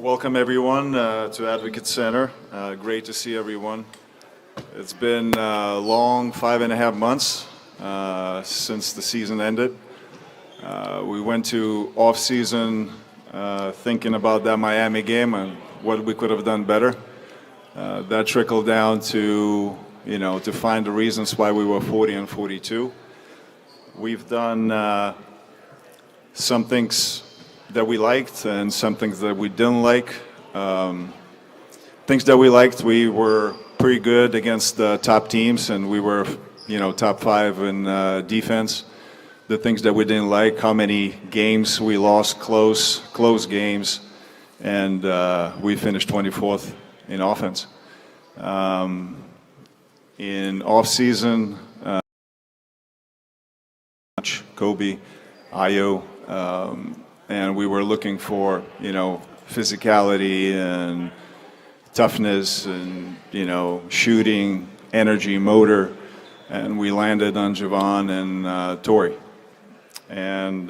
Welcome everyone to Advocate Center. Great to see everyone. It's been a long 5.5 months since the season ended. We went to off-season thinking about that Miami game and what we could have done better. That trickled down to, to find the reasons why we were 40 and 42. We've done some things that we liked and some things that we didn't like. Things that we liked, we were pretty good against the top teams, and we were, top 5 in defense. The things that we didn't like, how many games we lost, close games, and we finished 24th in offense. In off-season, Coby, Ayo, and we were looking for, physicality and toughness and, shooting, energy, motor, and we landed on Jevon and Torrey. And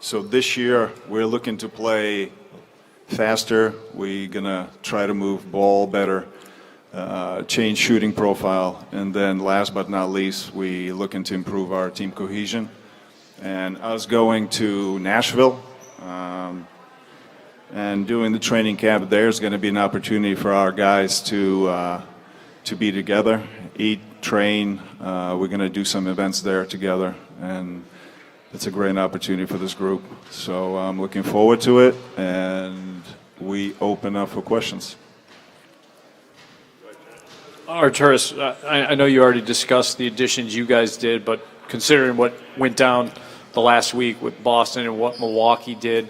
so this year we're looking to play faster. We're gonna try to move ball better, change shooting profile, and then last but not least, we looking to improve our team cohesion. And us going to Nashville and doing the training camp, there's going to be an opportunity for our guys to be together, eat, train. We're going to do some events there together, and it's a great opportunity for this group. So I'm looking forward to it, and we open up for questions. Artūras, I know you already discussed the additions you guys did, but considering what went down the last week with Boston and what Milwaukee did,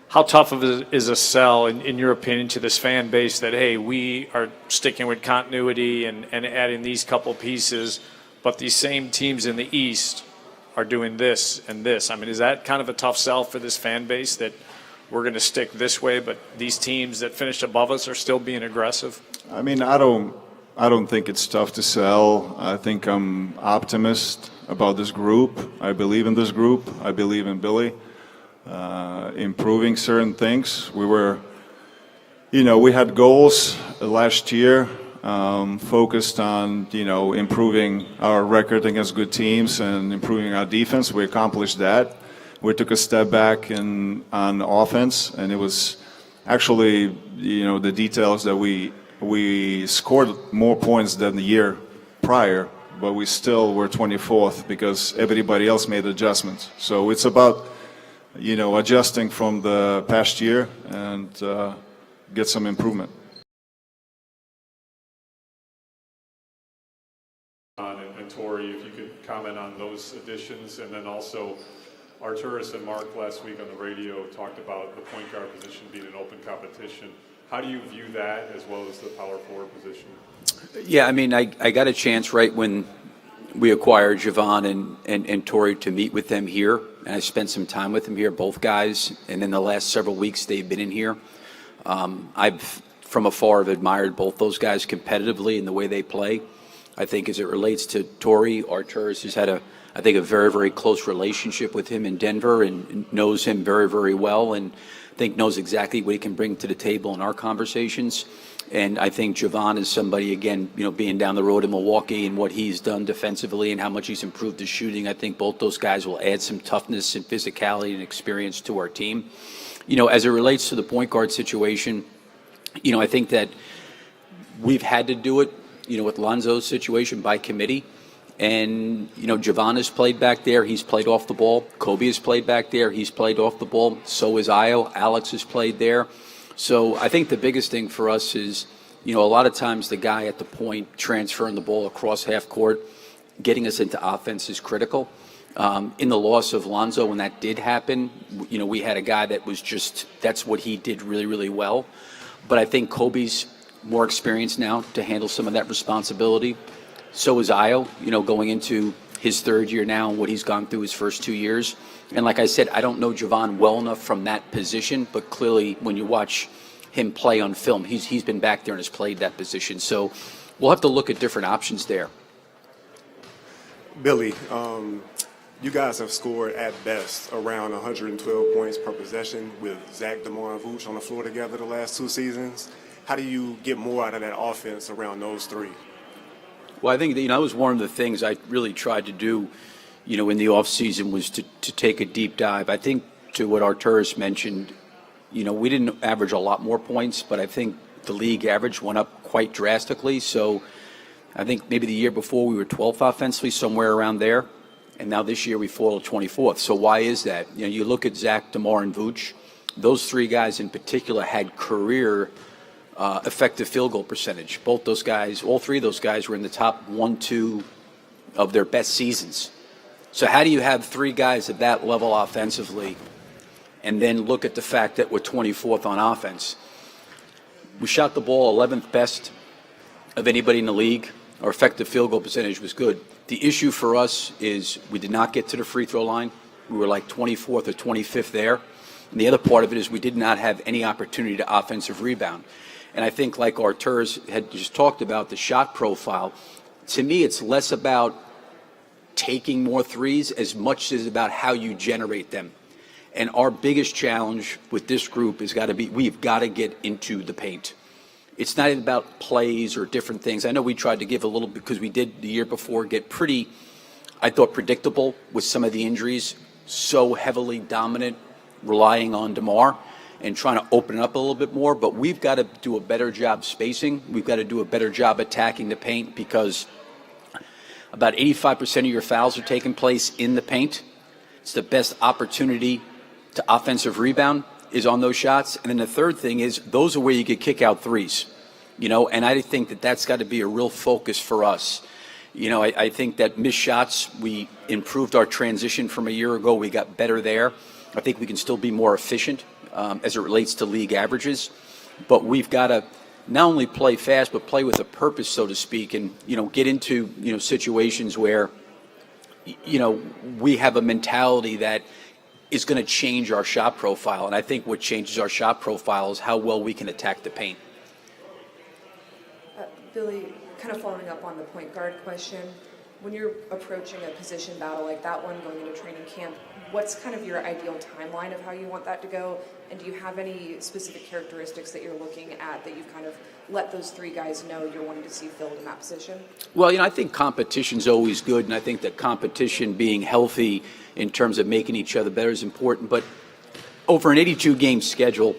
how tough of is a sell, in your opinion, to this fan base that, hey, we are sticking with continuity and adding these couple pieces, but these same teams in the East are doing this and this? I mean, is that kind of a tough sell for this fan base that we're going to stick this way, but these teams that finished above us are still being aggressive? I mean, I don't think it's tough to sell. I think I'm optimist about this group. I believe in this group. I believe in Billy improving certain things. We were, we had goals last year focused on, improving our record against good teams and improving our defense. We accomplished that. We took a step back on offense, and it was actually, the details that we scored more points than the year prior, but we still were 24th because everybody else made adjustments. So it's about, adjusting from the past year and get some improvement. And Torrey, if you could comment on those additions, and then also Artūras and Mark last week on the radio talked about the point guard position being an open competition. How do you view that as well as the power forward position? Yeah, I mean, I got a chance right when we acquired Jevon and Torrey to meet with them here, and I spent some time with them here, both guys, and in the last several weeks they've been in here. I've, from afar, have admired both those guys competitively in the way they play. I think as it relates to Torrey, Artūras has had I think a very, very close relationship with him in Denver and knows him very, very well, and I think knows exactly what he can bring to the table in our conversations. And I think Jevon is somebody, again, being down the road in Milwaukee and what he's done defensively and how much he's improved his shooting. I think both those guys will add some toughness and physicality and experience to our team. As it relates to the point guard situation, I think that we've had to do it, with Lonzo's situation by committee. And, Jevon has played back there. He's played off the ball. Coby has played back there. He's played off the ball. So is Ayo. Alex has played there. So I think the biggest thing for us is, a lot of times the guy at the point transferring the ball across half court, getting us into offense is critical. In the loss of Lonzo, when that did happen, we had a guy that was that's what he did really, really well. But I think Coby's more experienced now to handle some of that responsibility. So is Ayo, going into his third year now and what he's gone through his first 2 years. And like I said, I don't know Jevon well enough from that position, but clearly when you watch him play on film, he's been back there and has played that position. So we'll have to look at different options there. Billy, You guys have scored at best around 112 points per possession with Zach, DeMar, and Vučević on the floor together the last 2 seasons. How do you get more out of that offense around those three? Well, I think that was one of the things I really tried to do, in the offseason was to take a deep dive. I think to what Artūras mentioned, we didn't average a lot more points, but I think the league average went up quite drastically. So I think maybe the year before we were 12th offensively, somewhere around there. And now this year we fall to 24th. So why is that? You look at Zach, DeMar, and Vučević. Those 3 guys in particular had career effective field goal percentage. Both those guys, all 3 of those guys were in the top 1-2 of their best seasons. So how do you have 3 guys at that level offensively and then look at the fact that we're 24th on offense? We shot the ball 11th best of anybody in the league. Our effective field goal percentage was good. The issue for us is we did not get to the free throw line. We were like 24th or 25th there. And the other part of it is we did not have any opportunity to offensive rebound. And I think like Artūras had just talked about, the shot profile, to me it's less about taking more threes as much as about how you generate them. And our biggest challenge with this group has got to be we've got to get into the paint. It's not about plays or different things. I know we tried to give a little because we did the year before get pretty, I thought, predictable with some of the injuries, so heavily dominant, relying on DeMar and trying to open it up a little bit more. But we've got to do a better job spacing. We've got to do a better job attacking the paint because about 85% of your fouls are taking place in the paint. It's the best opportunity to offensive rebound is on those shots. And then the third thing is those are where you get kick out threes, and I think that that's got to be a real focus for us. I think that missed shots, we improved our transition from a year ago. We got better there. I think we can still be more efficient as it relates to league averages, but we've got to not only play fast, but play with a purpose, so to speak, and, get into, situations where, we have a mentality that is going to change our shot profile. And I think what changes our shot profile is how well we can attack the paint. Billy, kind of following up on the point guard question, when you're approaching a position battle like that one going into training camp, what's kind of your ideal timeline of how you want that to go? And do you have any specific characteristics that you're looking at that you've kind of let those 3 guys know you're wanting to see filled in that position? Well, I think competition's always good, and I think that competition being healthy in terms of making each other better is important. But over an 82-game schedule,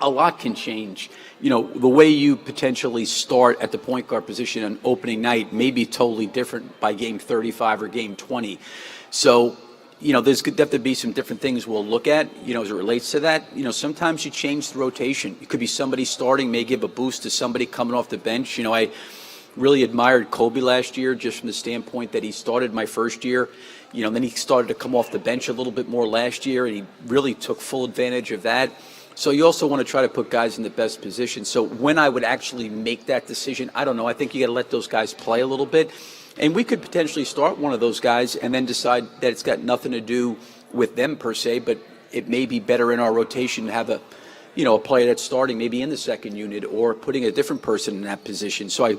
a lot can change. The way you potentially start at the point guard position on opening night may be totally different by game 35 or game 20. So, there's going to have to be some different things we'll look at, as it relates to that. Sometimes you change the rotation. It could be somebody starting may give a boost to somebody coming off the bench. I really admired Coby last year just from the standpoint that he started my first year. Then he started to come off the bench a little bit more last year, and he really took full advantage of that. So you also want to try to put guys in the best position. So when I would actually make that decision, I don't know. I think you got to let those guys play a little bit. And we could potentially start one of those guys and then decide that it's got nothing to do with them per se, but it may be better in our rotation to have a player that's starting maybe in the second unit or putting a different person in that position. So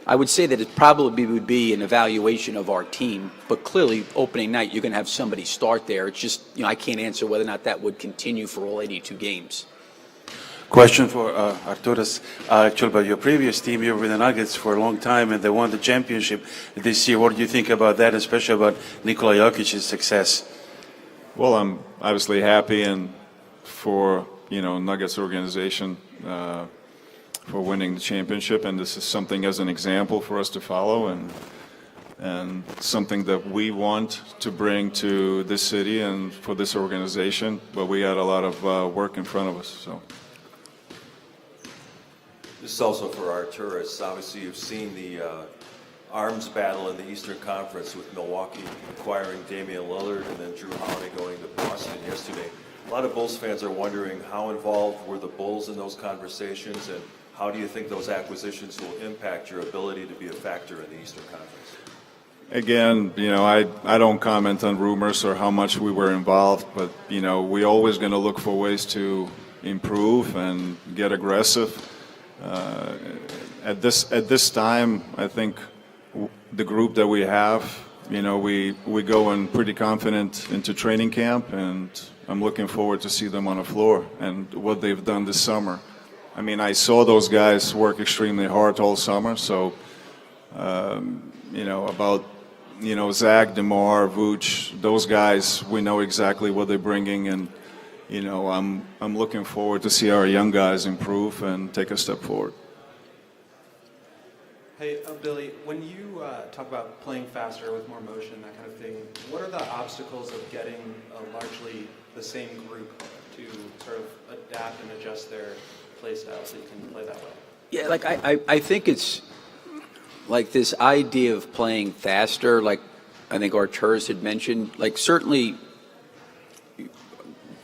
I would say that it probably would be an evaluation of our team, but clearly opening night, you're going to have somebody start there. It's just, I can't answer whether or not that would continue for all 82 games. Question for Artūras. Actually, about your previous team, you were with the Nuggets for a long time, and they won the championship this year. What do you think about that, especially about Nikola Vučević's success? Well, I'm obviously happy and for Nuggets organization for winning the championship, and this is something as an example for us to follow and something that we want to bring to this city and for this organization. But we got a lot of work in front of us. So. This is also for Artūras. Obviously, you've seen the arms battle in the Eastern Conference with Milwaukee acquiring Damian Lillard and then Drew Holiday going to Boston yesterday. A lot of Bulls fans are wondering how involved were the Bulls in those conversations, and how do you think those acquisitions will impact your ability to be a factor in the Eastern Conference? Again, I don't comment on rumors or how much we were involved, but, we're always going to look for ways to improve and get aggressive. At this time, I think the group that we have we go in pretty confident into training camp, and I'm looking forward to see them on the floor and what they've done this summer. I mean, I saw those guys work extremely hard all summer, so, about Zach, DeMar, Vuč, those guys, we know exactly what they're bringing, and I'm looking forward to see our young guys improve and take a step forward. Hey, Billy, when you talk about playing faster with more motion, that kind of thing, what are the obstacles of getting largely the same group to sort of adapt and adjust their play style so you can play that way? Yeah, like I think it's like this idea of playing faster, like I think Artūras had mentioned, like certainly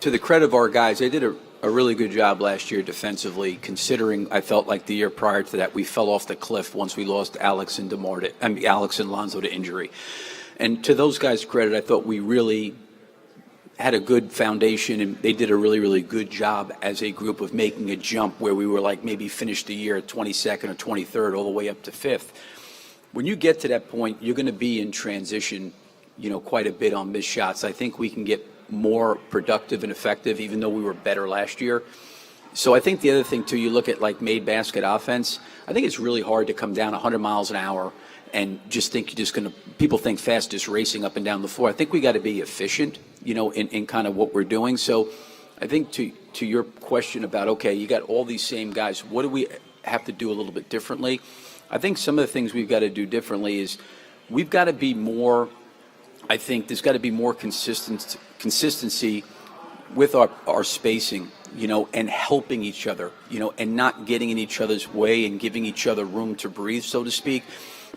to the credit of our guys, they did a really good job last year defensively, considering I felt like the year prior to that we fell off the cliff once we lost Alex and Lonzo to injury. And to those guys' credit, I thought we really had a good foundation, and they did a really, really good job as a group of making a jump where we were like maybe finished the year at 22nd or 23rd all the way up to 5th. When you get to that point, you're going to be in transition, quite a bit on missed shots. I think we can get more productive and effective, even though we were better last year. So I think the other thing, too, you look at like made basket offense, I think it's really hard to come down 100 miles an hour and just think you're just going to, people think fast, just racing up and down the floor. I think we got to be efficient, in kind of what we're doing. So I think to your question about, okay, you got all these same guys, what do we have to do a little bit differently? I think some of the things we've got to do differently is we've got to be more, I think there's got to be more consistency with our spacing, and helping each other, and not getting in each other's way and giving each other room to breathe, so to speak.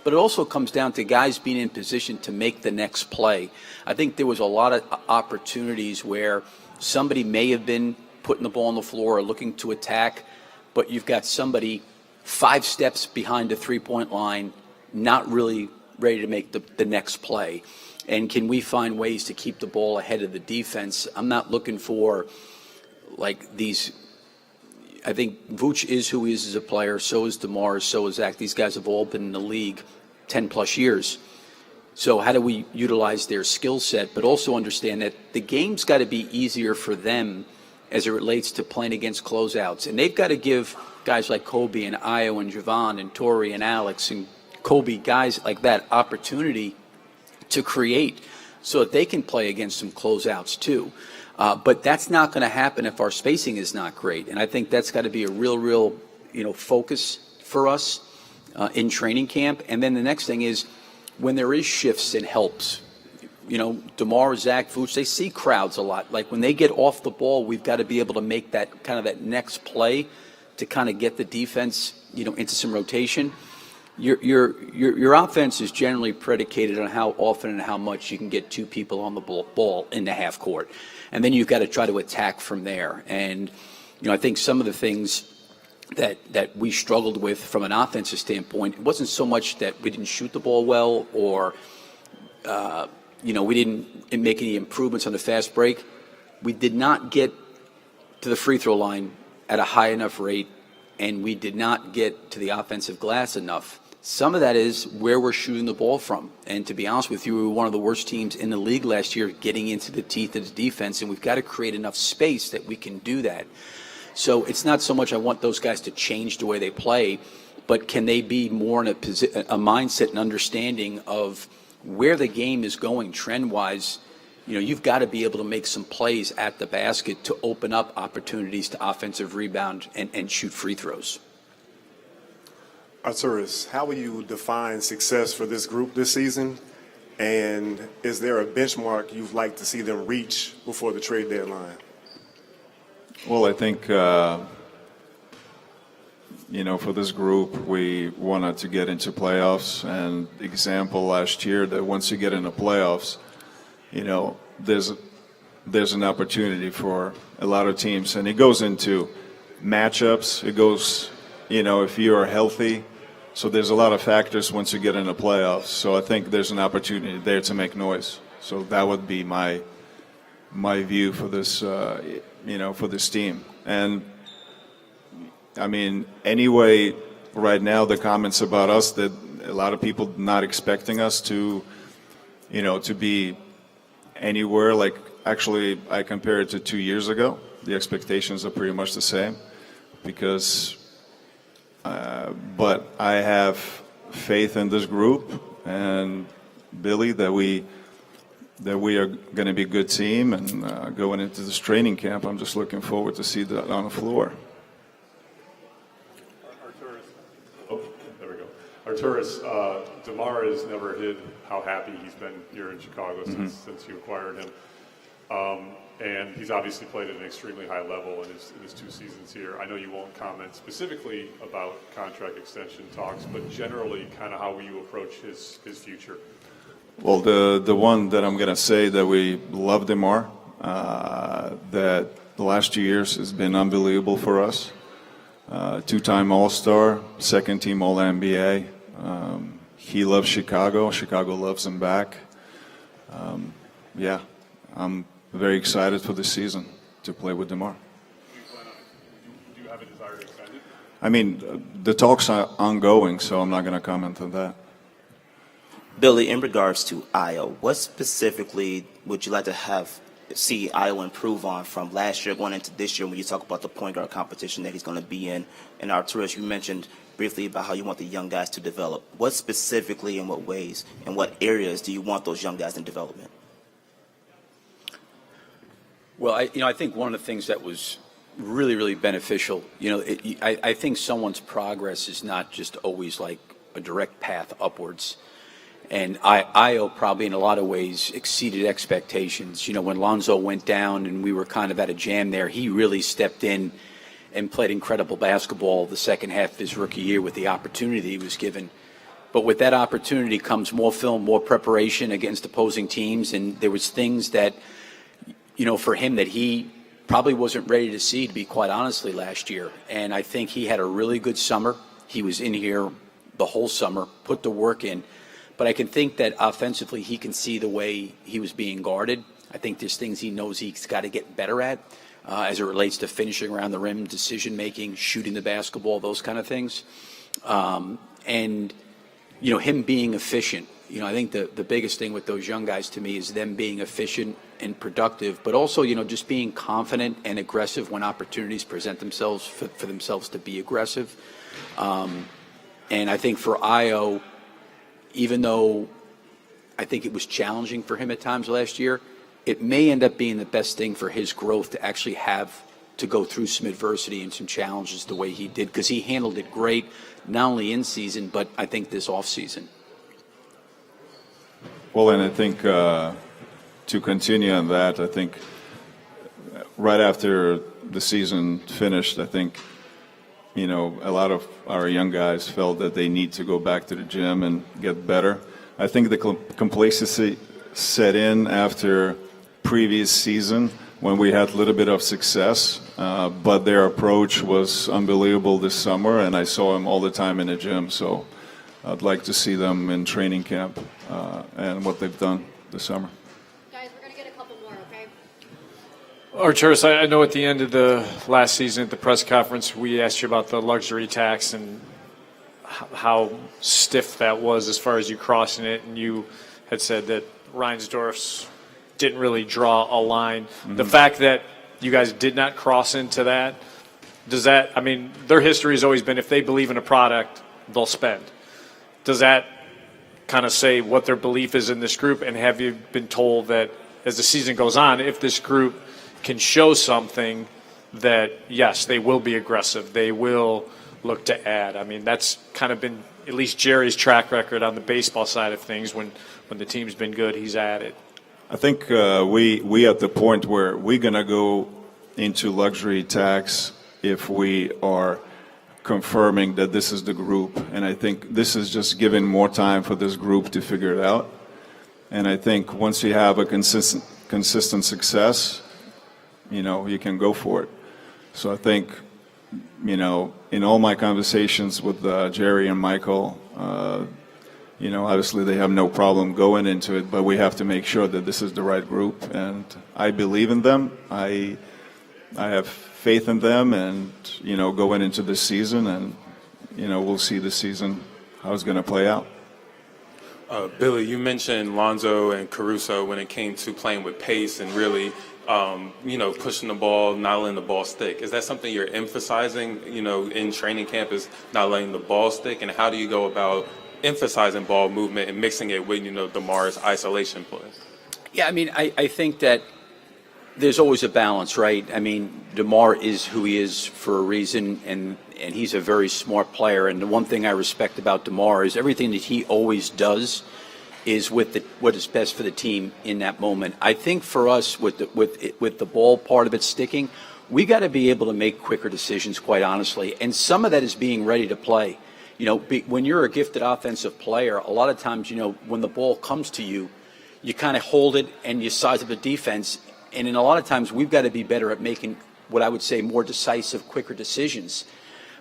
But it also comes down to guys being in position to make the next play. I think there was a lot of opportunities where somebody may have been putting the ball on the floor or looking to attack, but you've got somebody 5 steps behind the three-point line, not really ready to make the next play. And can we find ways to keep the ball ahead of the defense? I'm not looking for like these. I think Vuč is who he is as a player. So is DeMar. So is Zach. These guys have all been in the league 10 plus years. So how do we utilize their skill set, but also understand that the game's got to be easier for them as it relates to playing against closeouts. And they've got to give guys like Coby and Io and Jevon and Tori and Alex and Coby, guys like that, opportunity to create so that they can play against some closeouts too. But that's not going to happen if our spacing is not great. And I think that's got to be a real, focus for us in training camp. And then the next thing is when there is shifts and helps, DeMar, Zach, Vuč, they see crowds a lot. Like when they get off the ball, we've got to be able to make that kind of that next play to kind of get the defense, into some rotation. Your offense is generally predicated on how often and how much you can get 2 people on the ball in the half court. And then you've got to try to attack from there. And, I think some of the things that we struggled with from an offensive standpoint, it wasn't so much that we didn't shoot the ball well or, we didn't make any improvements on the fast break. We did not get to the free throw line at a high enough rate, and we did not get to the offensive glass enough. Some of that is where we're shooting the ball from. And to be honest with you, we were one of the worst teams in the league last year getting into the teeth of the defense, and we've got to create enough space that we can do that. So it's not so much I want those guys to change the way they play, but can they be more in a mindset and understanding of where the game is going trend-wise. You've got to be able to make some plays at the basket to open up opportunities to offensive rebound and shoot free throws. Artūras, how will you define success for this group this season? And is there a benchmark you'd like to see them reach before the trade deadline? Well, I think, for this group, we wanted to get into playoffs. And example last year that once you get into playoffs, there's an opportunity for a lot of teams. And it goes into matchups. It goes, if you are healthy. So there's a lot of factors once you get into playoffs. So I think there's an opportunity there to make noise. So that would be my view for this, for this team. And I mean, anyway, right now the comments about us that a lot of people not expecting us to to be anywhere. Like, actually, I compare it to 2 years ago. The expectations are pretty much the same because, but I have faith in this group and Billy that we are going to be a good team, and going into this training camp, I'm just looking forward to see that on the floor. Artūras, DeMar has never hid how happy he's been here in Chicago since you acquired him. And he's obviously played at an extremely high level in his 2 seasons here. I know you won't comment specifically about contract extension talks, but generally kind of how will you approach his future? Well, the one that I'm going to say that we love DeMar, that the last 2 years has been unbelievable for us. 2-time All-Star, 2nd-team All-NBA. He loves Chicago. Chicago loves him back. I'm very excited for this season to play with DeMar. Do you have a desire to extend it? I mean, the talks are ongoing, so I'm not going to comment on that. Billy, in regards to Io, what specifically would you like to see Io improve on from last year going into this year when you talk about the point guard competition that he's going to be in? And Artūras, you mentioned briefly about how you want the young guys to develop. What specifically, in what ways, in what areas do you want those young guys in development? Well, I think one of the things that was really, really beneficial, I think someone's progress is not just always like a direct path upwards. And Io probably in a lot of ways exceeded expectations. When Lonzo went down and we were kind of at a jam there, he really stepped in and played incredible basketball the second half of his rookie year with the opportunity he was given. But with that opportunity comes more film, more preparation against opposing teams. And there was things that, for him that he probably wasn't ready to see, to be quite honestly, last year. And I think he had a really good summer. He was in here the whole summer, put the work in. But I can think that offensively he can see the way he was being guarded. I think there's things he knows he's got to get better at as it relates to finishing around the rim, decision-making, shooting the basketball, those kind of things. And him being efficient. I think the biggest thing with those young guys to me is them being efficient and productive, but also, just being confident and aggressive when opportunities present themselves for themselves to be aggressive. And I think for Io, even though I think it was challenging for him at times last year, it may end up being the best thing for his growth to actually have to go through some adversity and some challenges the way he did, because he handled it great, not only in season, but I think this off season. Well, and I think to continue on that, I think right after the season finished, I think, a lot of our young guys felt that they need to go back to the gym and get better. I think the complacency set in after previous season when we had a little bit of success, but their approach was unbelievable this summer, and I saw them all the time in the gym. So I'd like to see them in training camp and what they've done this summer. Guys, we're going to get a couple more, okay? Artūras, I know at the end of the last season at the press conference, we asked you about the luxury tax and how stiff that was as far as you crossing it, and you had said that Reinsdorf's didn't really draw a line. Mm-hmm. The fact that you guys did not cross into that, does that, I mean, their history has always been if they believe in a product, they'll spend. Does that kind of say what their belief is in this group? And have you been told that as the season goes on, if this group can show something that, yes, they will be aggressive, they will look to add? I mean, that's kind of been at least Jerry's track record on the baseball side of things. When the team's been good, he's added. I think we at the point where we're going to go into luxury tax if we are confirming that this is the group. And I think this is just giving more time for this group to figure it out. And I think once you have a consistent success, you can go for it. So I think, in all my conversations with Jerry and Michael, obviously they have no problem going into it, but we have to make sure that this is the right group. And I believe in them. I have faith in them, and, going into this season, and, we'll see this season how it's going to play out. Billy, you mentioned Lonzo and Caruso when it came to playing with pace and really, pushing the ball, not letting the ball stick. Is that something you're emphasizing, in training camp, is not letting the ball stick? And how do you go about emphasizing ball movement and mixing it with, DeMar's isolation play? Yeah, I mean, I think that there's always a balance, right? I mean, DeMar is who he is for a reason, and he's a very smart player. And the one thing I respect about DeMar is everything that he always does is with what is best for the team in that moment. I think for us, with the ball part of it sticking, we got to be able to make quicker decisions, quite honestly. And some of that is being ready to play. When you're a gifted offensive player, a lot of times, when the ball comes to you, you kind of hold it and you size up the defense. And in a lot of times, we've got to be better at making what I would say more decisive, quicker decisions.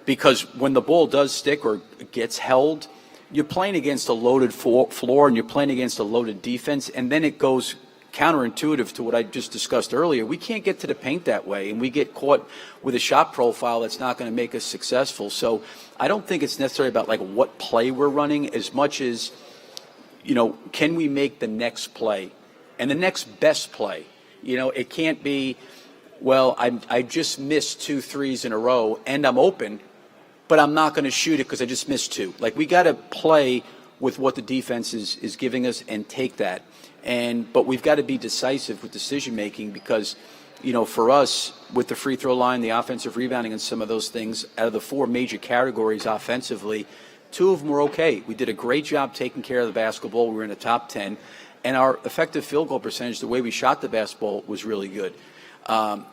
Because when the ball does stick or gets held, you're playing against a loaded floor and you're playing against a loaded defense. And then it goes counterintuitive to what I just discussed earlier. We can't get to the paint that way, and we get caught with a shot profile that's not going to make us successful. So I don't think it's necessarily about like what play we're running as much as, can we make the next play and the next best play? It can't be, well, I just missed 2 threes in a row and I'm open, but I'm not going to shoot it because I just missed 2. Like, we got to play with what the defense is giving us and take that. But we've got to be decisive with decision making because, for us, with the free throw line, the offensive rebounding, and some of those things, out of the 4 major categories offensively, 2 of them were okay. We did a great job taking care of the basketball. We were in the top 10. And our effective field goal percentage, the way we shot the basketball, was really good.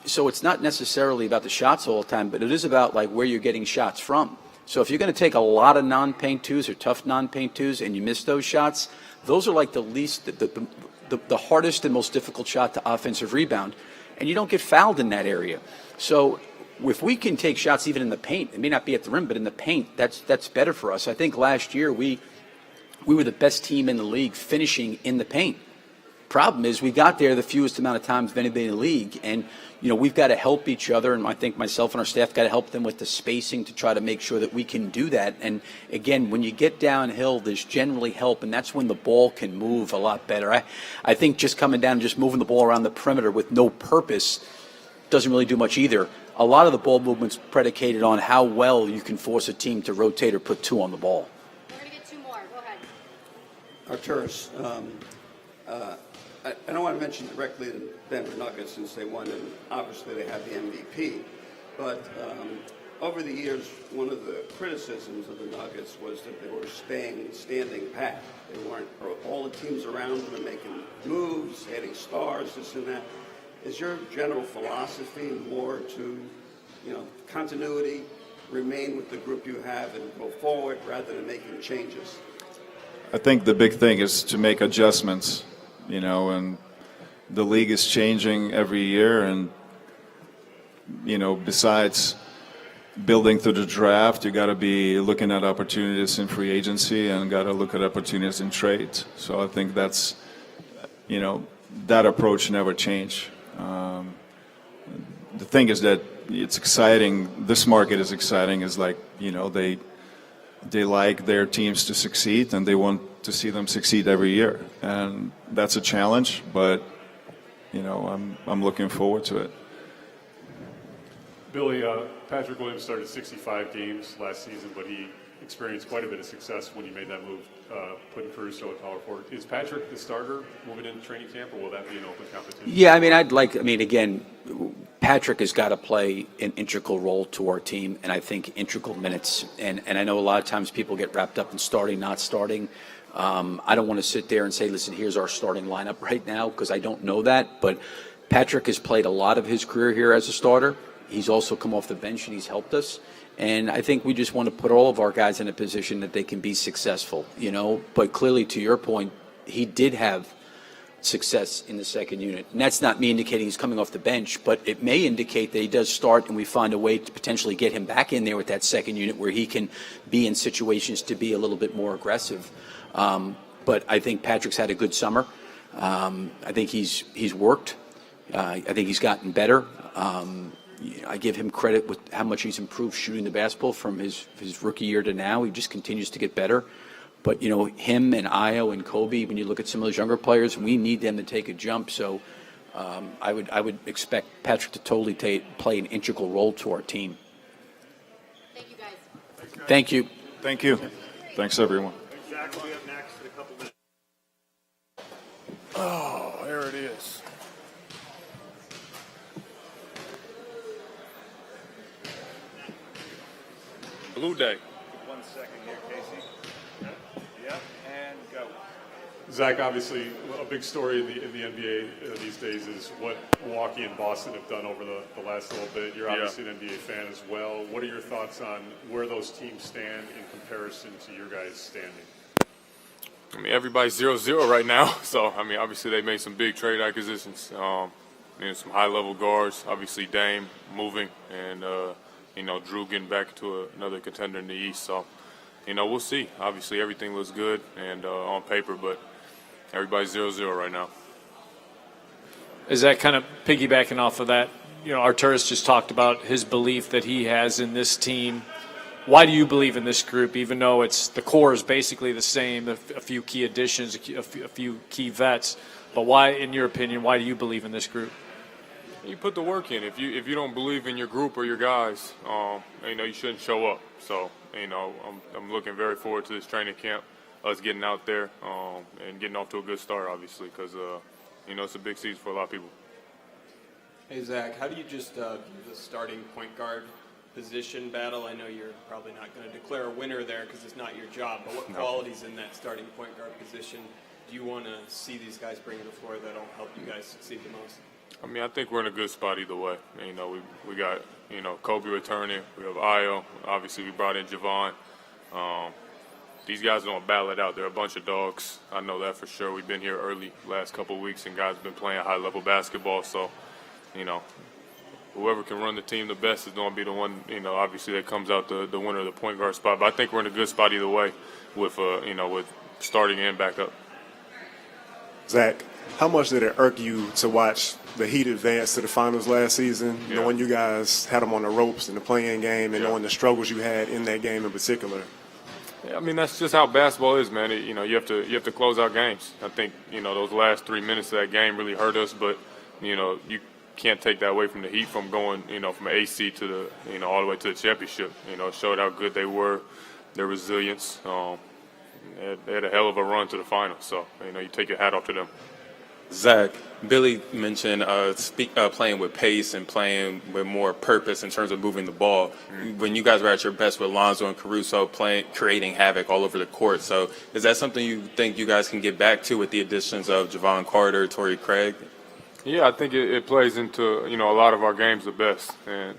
So it's not necessarily about the shots all the time, but it is about like where you're getting shots from. So if you're going to take a lot of non-paint twos or tough non-paint twos and you miss those shots, those are like the hardest and most difficult shot to offensive rebound, and you don't get fouled in that area. So if we can take shots even in the paint, it may not be at the rim, but in the paint, that's better for us. I think last year we were the best team in the league finishing in the paint. Problem is we got there the fewest amount of times of anybody in the league, and we've got to help each other, and I think myself and our staff got to help them with the spacing to try to make sure that we can do that. And again, when you get downhill, there's generally help, and that's when the ball can move a lot better. I think just coming down and just moving the ball around the perimeter with no purpose doesn't really do much either. A lot of the ball movement's predicated on how well you can force a team to rotate or put 2 on the ball. We're going to get 2 more. Go ahead. Artūras, I don't want to mention directly the Denver Nuggets since they won, and obviously they have the MVP. But over the years, one of the criticisms of the Nuggets was that they were standing pat. They weren't. All the teams around them were making moves, adding stars, this and that. Is your general philosophy more to, continuity, remain with the group you have, and go forward rather than making changes? I think the big thing is to make adjustments. And the league is changing every year, and besides building through the draft, you got to be looking at opportunities in free agency and got to look at opportunities in trade. So I think that's that approach never changed. The thing is that it's exciting. This market is exciting. Is like they like their teams to succeed, and they want to see them succeed every year, and that's a challenge. But I'm looking forward to it. Billy, Patrick Williams started 65 games last season, but he experienced quite a bit of success when he made that move, putting Caruso at power forward. Is Patrick the starter moving into training camp, or will that be an open competition? Yeah, again, Patrick has got to play an integral role to our team, and I think integral minutes. And I know a lot of times people get wrapped up in starting, not starting. I don't want to sit there and say, listen, here's our starting lineup right now, because I don't know that. But Patrick has played a lot of his career here as a starter. He's also come off the bench and he's helped us. And I think we just want to put all of our guys in a position that they can be successful, But clearly, to your point, he did have success in the second unit. And that's not me indicating he's coming off the bench, but it may indicate that he does start and we find a way to potentially get him back in there with that second unit where he can be in situations to be a little bit more aggressive. But I think Patrick's had a good summer. I think he's worked. I think he's gotten better. I give him credit with how much he's improved shooting the basketball from his rookie year to now. He just continues to get better. But, him and Io and Coby, when you look at some of those younger players, we need them to take a jump. So I would expect Patrick to totally play an integral role to our team. Thank you, guys. Thank you. Thank you. Thanks, everyone. Zach will be up next in a couple minutes. Oh, there it is. Blue Day. 1 second here, Casey. Yep, and go. Zach, obviously, a big story in the NBA these days is what Milwaukee and Boston have done over the last little bit. You're obviously an NBA fan as well. What are your thoughts on where those teams stand in comparison to your guys' standing? I mean, everybody's 0-0 right now. So, I mean, obviously they made some big trade acquisitions. Some high-level guards. Obviously Dame moving and, Drew getting back to another contender in the East. So, we'll see. Obviously everything looks good and on paper, but everybody's 0-0 right now. Is that kind of piggybacking off of that? Artūras just talked about his belief that he has in this team. Why do you believe in this group, even though the core is basically the same, a few key additions, a few key vets, but why, in your opinion, why do you believe in this group? You put the work in. If you don't believe in your group or your guys, you shouldn't show up. So, I'm looking very forward to this training camp, us getting out there and getting off to a good start, obviously, because, it's a big season for a lot of people. Hey, Zach, how do you just view the starting point guard position battle? I know you're probably not going to declare a winner there because it's not your job, but what qualities in that starting point guard position do you want to see these guys bring to the floor that'll help you guys succeed the most? I mean, I think we're in a good spot either way. We got, Coby returning. We have Io. Obviously, we brought in Jevon. These guys don't battle it out. They're a bunch of dogs. I know that for sure. We've been here early last couple of weeks, and guys have been playing high-level basketball. So, whoever can run the team the best is going to be the one, obviously that comes out the winner of the point guard spot. But I think we're in a good spot either way with starting and backup. Zach, how much did it irk you to watch the Heat advance to the finals last season, knowing you guys had them on the ropes in the play-in game and knowing the struggles you had in that game in particular? Yeah, I mean, that's just how basketball is, man. You have to close out games. I think, those last 3 minutes of that game really hurt us, but, you can't take that away from the Heat from going, from an AC to the, all the way to the championship. It showed how good they were, their resilience. They had a hell of a run to the finals, so, you take your hat off to them. Zach, Billy mentioned playing with pace and playing with more purpose in terms of moving the ball. When you guys were at your best with Lonzo and Caruso creating havoc all over the court. So is that something you think you guys can get back to with the additions of Jevon Carter, Torrey Craig? Yeah, I think it plays into, a lot of our games the best. And,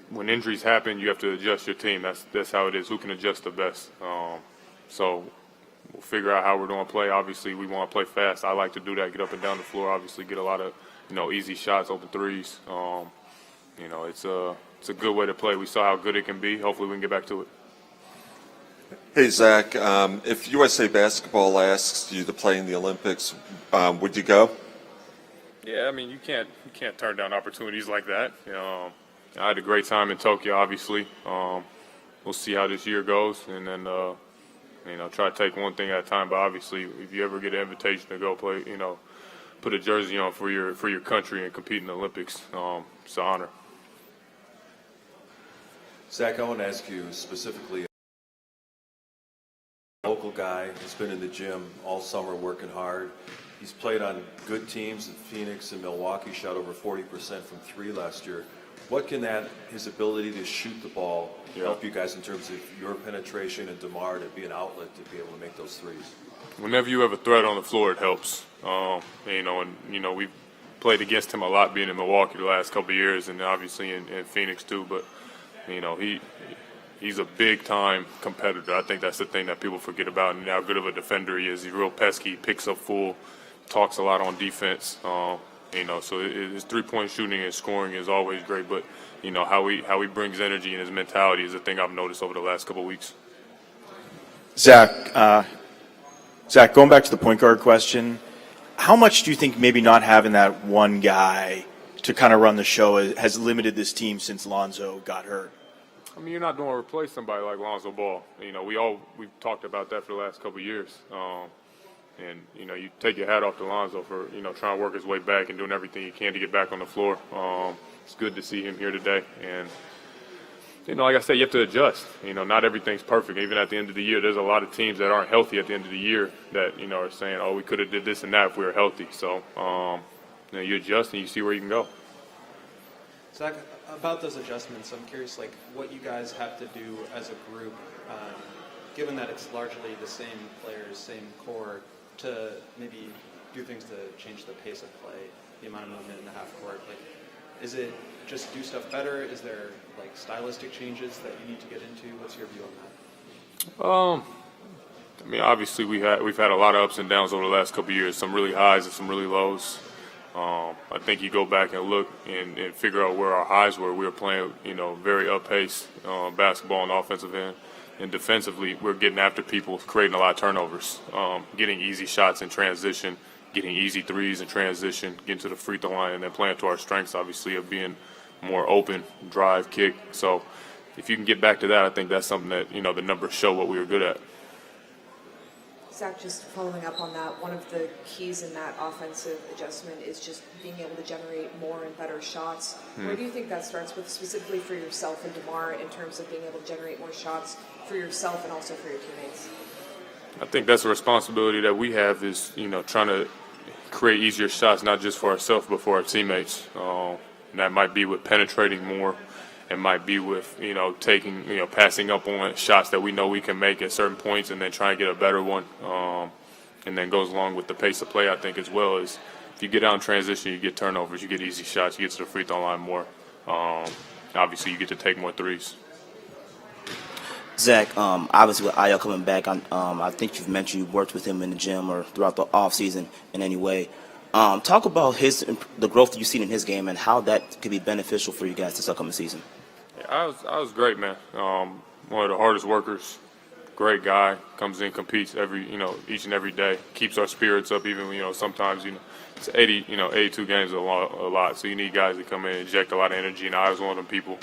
when injuries happen, you have to adjust your team. That's how it is. Who can adjust the best? So we'll figure out how we're going to play. Obviously, we want to play fast. I like to do that, get up and down the floor, obviously get a lot of, easy shots, open threes. It's a good way to play. We saw how good it can be. Hopefully we can get back to it. Hey, Zach, if USA Basketball asks you to play in the Olympics, would you go? Yeah, I mean, you can't turn down opportunities like that. I had a great time in Tokyo, obviously. We'll see how this year goes, and then try to take one thing at a time. But obviously, if you ever get an invitation to go play, put a jersey on for your country and compete in the Olympics, it's an honor. Zach, I want to ask you specifically. Local guy has been in the gym all summer working hard. He's played on good teams in Phoenix and Milwaukee, shot over 40% from three last year. What can his ability to shoot the ball help you guys in terms of your penetration and DeMar to be an outlet to be able to make those threes? Whenever you have a threat on the floor, it helps. We've played against him a lot being in Milwaukee the last couple of years, and obviously in Phoenix too. But he's a big-time competitor. I think that's the thing that people forget about, and how good of a defender he is. He's real pesky, he picks up full, talks a lot on defense. So his three-point shooting and scoring is always great, but how he brings energy and his mentality is the thing I've noticed over the last couple of weeks. Zach, going back to the point guard question, how much do you think maybe not having that one guy to kind of run the show has limited this team since Lonzo got hurt? I mean, you're not going to replace somebody like Lonzo Ball. You know, we've talked about that for the last couple of years. And, you know, you take your hat off to Lonzo for, you know, trying to work his way back and doing everything he can to get back on the floor. It's good to see him here today. And, you know, like I said, you have to adjust. You know, not everything's perfect. Even at the end of the year, there's a lot of teams that aren't healthy at the end of the year that, you know, are saying, oh, we could have did this and that if we were healthy. So, you know, you adjust and you see where you can go. Zach, about those adjustments, I'm curious, like, what you guys have to do as a group, given that it's largely the same players, same core, to maybe do things to change the pace of play, the amount of movement in the half court. Like, is it just do stuff better? Is there, like, stylistic changes that you need to get into? What's your view on that? I mean, obviously we've had a lot of ups and downs over the last couple of years, some really highs and some really lows. I think you go back and look and figure out where our highs were. We were playing, you know, very up-paced basketball on the offensive end. And defensively, we're getting after people, creating a lot of turnovers, getting easy shots in transition, getting easy threes in transition, getting to the free throw line, and then playing to our strengths, obviously, of being more open, drive, kick. So if you can get back to that, I think that's something that, you know, the numbers show what we were good at. Zach, just following up on that, one of the keys in that offensive adjustment is just being able to generate more and better shots. Where do you think that starts with, specifically for yourself and DeMar, in terms of being able to generate more shots for yourself and also for your teammates? I think that's a responsibility that we have is, you know, trying to create easier shots, not just for ourselves, but for our teammates. And that might be with penetrating more. It might be with, you know, taking, you know, passing up on shots that we know we can make at certain points and then try and get a better one. And then goes along with the pace of play, I think, as well, is if you get out in transition, you get turnovers, you get easy shots, you get to the free throw line more. Obviously, you get to take more threes. Zach, obviously with Ayo coming back, I think you've mentioned you worked with him in the gym or throughout the offseason in any way. Talk about the growth that you've seen in his game and how that could be beneficial for you guys this upcoming season. Yeah, I was great, man. One of the hardest workers, great guy, comes in, competes each and every day, keeps our spirits up. Even sometimes it's 82 games a lot, so you need guys to come in and inject a lot of energy. And I was one of them people.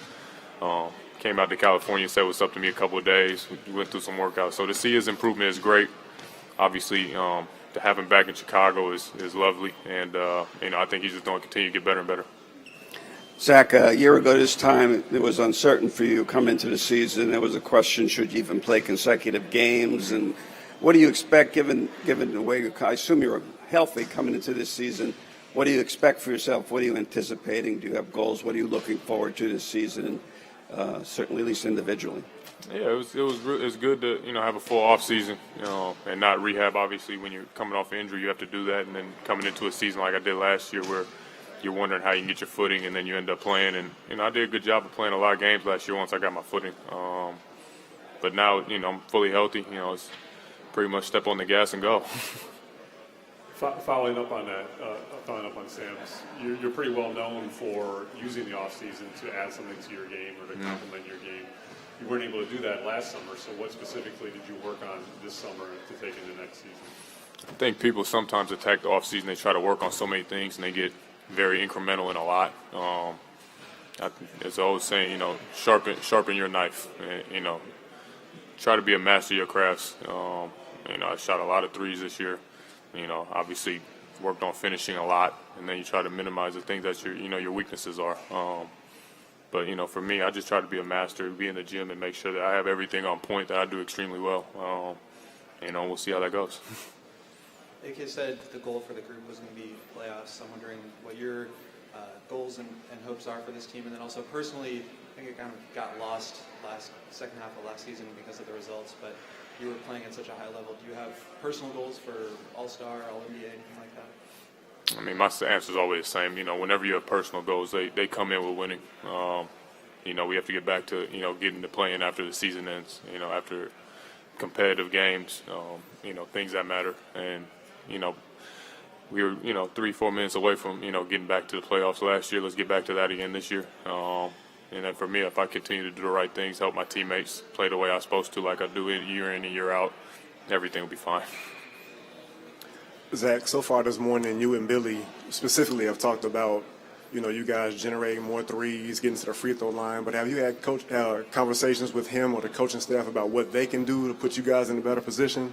Came out to California, said what's up to me a couple of days. We went through some workouts, so to see his improvement is great. Obviously, to have him back in Chicago is lovely, and I think he's just going to continue to get better and better. Zach, a year ago this time, it was uncertain for you coming into the season. There was a question, should you even play consecutive games? And what do you expect, given the way I assume you're healthy coming into this season? What do you expect for yourself? What are you anticipating? Do you have goals? What are you looking forward to this season? Certainly, at least individually. Yeah, it was good to have a full off season, and not rehab. Obviously, when you're coming off an injury, you have to do that, and then coming into a season like I did last year, where you're wondering how you can get your footing, and then you end up playing. And I did a good job of playing a lot of games last year once I got my footing. But now, I'm fully healthy. It's pretty much step on the gas and go. Following up on that, following up on Sam's, you're pretty well known for using the off season to add something to your game or to complement your game. You weren't able to do that last summer, so what specifically did you work on this summer to take into next season? I think people sometimes attack the off season. They try to work on so many things, and they get very incremental in a lot. As I always saying, sharpen your knife. And, try to be a master of your crafts. I shot a lot of threes this year. Obviously worked on finishing a lot, and then you try to minimize the things that your weaknesses are. But for me, I just try to be a master, be in the gym, and make sure that I have everything on point that I do extremely well. We'll see how that goes. AK said the goal for the group was going to be playoffs. I'm wondering what your goals and hopes are for this team, and then also personally, I think it kind of got lost second half of last season because of the results, but you were playing at such a high level. Do you have personal goals for All-Star, All-NBA, anything like that? I mean, my answer is always the same. Whenever you have personal goals, they come in with winning. We have to get back to, getting to playing after the season ends, after competitive games, things that matter. And, we were, 3-4 minutes away from, getting back to the playoffs last year. Let's get back to that again this year. And then for me, if I continue to do the right things, help my teammates play the way I'm supposed to, like I do it year in and year out, everything will be fine. Zach, so far this morning, you and Billy specifically have talked about you guys generating more threes, getting to the free throw line. But have you had conversations with him or the coaching staff about what they can do to put you guys in a better position?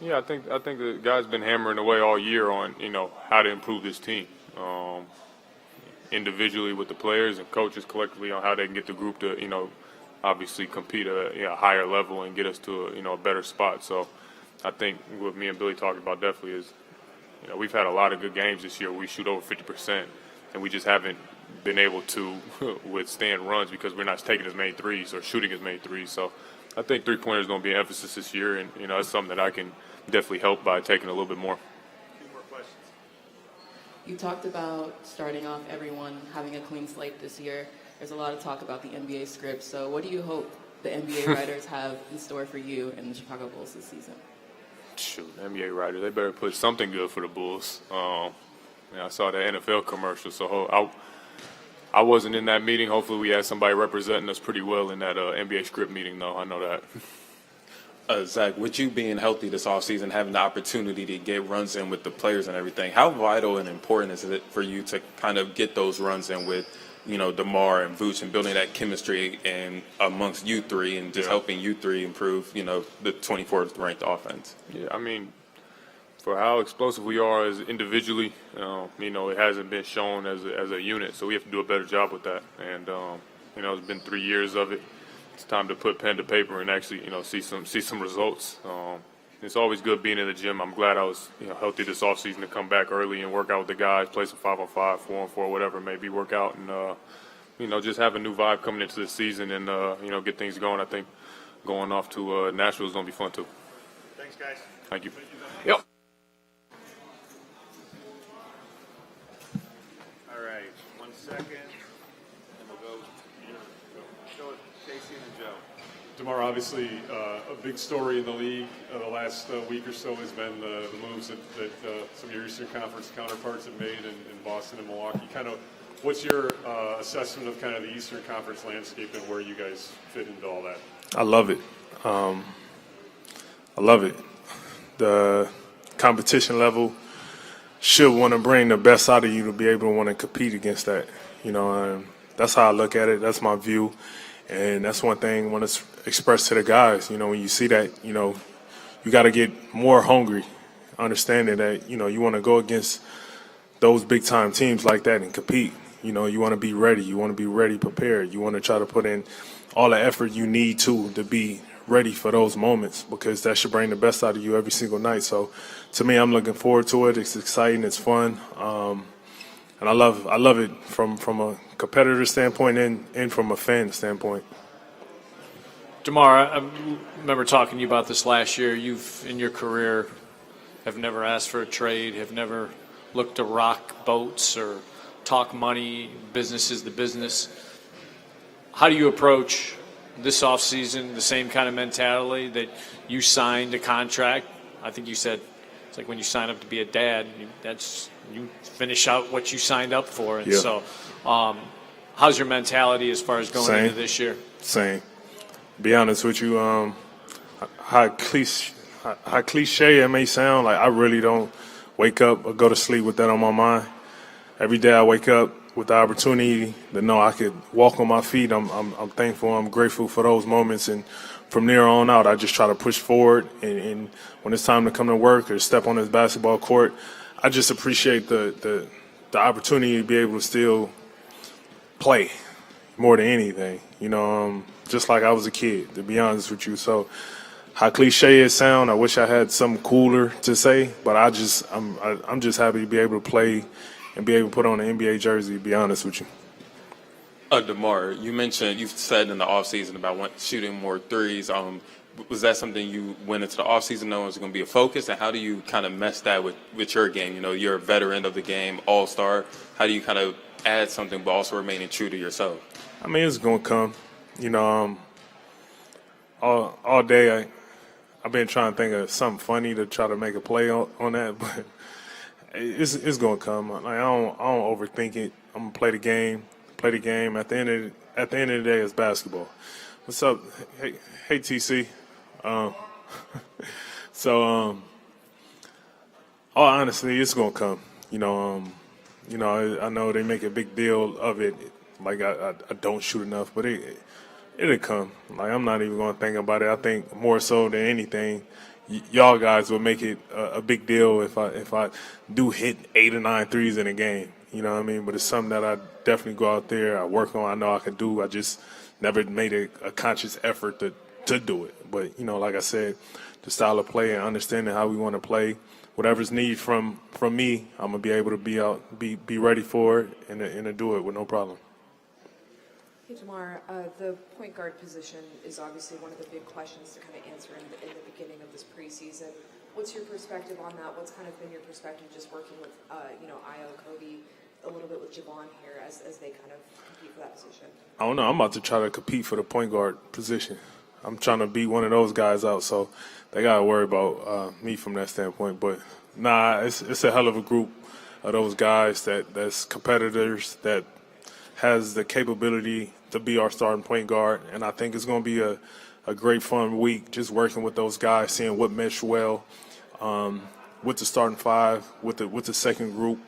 Yeah, I think the guys been hammering away all year on how to improve this team, individually with the players and coaches collectively on how they can get the group to obviously compete at a higher level and get us to a better spot. So I think what me and Billy talked about definitely is we've had a lot of good games this year. We shoot over 50%, and we just haven't been able to withstand runs because we're not taking as many threes or shooting as many threes. So I think three-pointer is going to be an emphasis this year, and it's something that I can definitely help by taking a little bit more. You talked about starting off everyone having a clean slate this year. There's a lot of talk about the NBA script. So what do you hope the NBA writers have in store for you and the Chicago Bulls this season? Shoot, NBA writers, they better put something good for the Bulls. I saw the NFL commercial, so I wasn't in that meeting. Hopefully we had somebody representing us pretty well in that NBA script meeting, though. I know that. Zach, with you being healthy this offseason, having the opportunity to get runs in with the players and everything, how vital and important is it for you to kind of get those runs in with, DeMar and Vuč and building that chemistry and amongst you three and just helping you three improve, the 24th ranked offense? Yeah, I mean, for how explosive we are as individually, it hasn't been shown as a unit, so we have to do a better job with that. And it's been 3 years of it. It's time to put pen to paper and actually, see some results. It's always good being in the gym. I'm glad I was, healthy this offseason to come back early and work out with the guys, play some 5-on-5, 4-on-4, whatever it may be, work out and, just have a new vibe coming into the season and, get things going. I think going off to Nashville is going to be fun too. Thanks, guys. Thank you. Yep. All right, 1 second, and we'll go with Casey and then Joe. DeMar, obviously a big story in the league the last week or so has been the moves that some of your Eastern Conference counterparts have made in Boston and Milwaukee. Kind of, what's your assessment of kind of the Eastern Conference landscape and where you guys fit into all that? I love it. I love it. The competition level should want to bring the best out of you to be able to want to compete against that. That's how I look at it. That's my view. And that's one thing I want to express to the guys. When you see that, you got to get more hungry, understanding that, you want to go against those big-time teams like that and compete. You want to be ready. You want to be ready, prepared. You want to try to put in all the effort you need to be ready for those moments because that should bring the best out of you every single night. So, to me, I'm looking forward to it. It's exciting. It's fun. And I love it from a competitor standpoint and from a fan standpoint. DeMar, I remember talking to you about this last year. You've, in your career, have never asked for a trade, have never looked to rock boats or talk money. Business is the business. How do you approach this offseason, the same kind of mentality that you signed a contract? I think you said it's like when you sign up to be a dad, you finish out what you signed up for. And so how's your mentality as far as going into this year? Same. Be honest with you, how cliche it may sound, like I really don't wake up or go to sleep with that on my mind. Every day I wake up with the opportunity to know I could walk on my feet. I'm thankful. I'm grateful for those moments. And from there on out, I just try to push forward. And when it's time to come to work or step on this basketball court, I just appreciate the opportunity to be able to still play more than anything. Just like I was a kid, to be honest with you. So how cliche it sound, I wish I had something cooler to say, but I'm just happy to be able to play and be able to put on an NBA jersey, to be honest with you. DeMar, you said in the offseason about shooting more threes. Was that something you went into the offseason knowing was going to be a focus? And how do you kind of mesh that with your game? You're a veteran of the game, all-star. How do you kind of add something but also remaining true to yourself? I mean, it's going to come. All day I've been trying to think of something funny to try to make a play on that, but it's going to come. Like, I don't overthink it. I'm going to play the game. At the end of the day, it's basketball. What's up? Hey TC. Honestly, it's going to come. You know, I know they make a big deal of it, like I don't shoot enough, but it'll come. Like, I'm not even going to think about it. I think more so than anything, y'all guys will make it a big deal if I do hit 8 or 9 threes in a game. You know what I mean? But it's something that I definitely go out there, I work on, I know I can do. I just never made a conscious effort to do it. But, you know, like I said, the style of play and understanding how we want to play, whatever's needed from me, I'm going to be able to be ready for it and to do it with no problem. Hey, DeMar, the point guard position is obviously one of the big questions to kind of answer in the beginning of this preseason. What's your perspective on that? What's kind of been your perspective just working with, Io, Coby, a little bit with Jevon here as they kind of compete for that position? I don't know. I'm about to try to compete for the point guard position. I'm trying to beat one of those guys out, so they got to worry about me from that standpoint. But, nah, it's a hell of a group of those guys that's competitors, that has the capability to be our starting point guard. And I think it's going to be a great fun week just working with those guys, seeing what mesh well with the starting five, with the second group,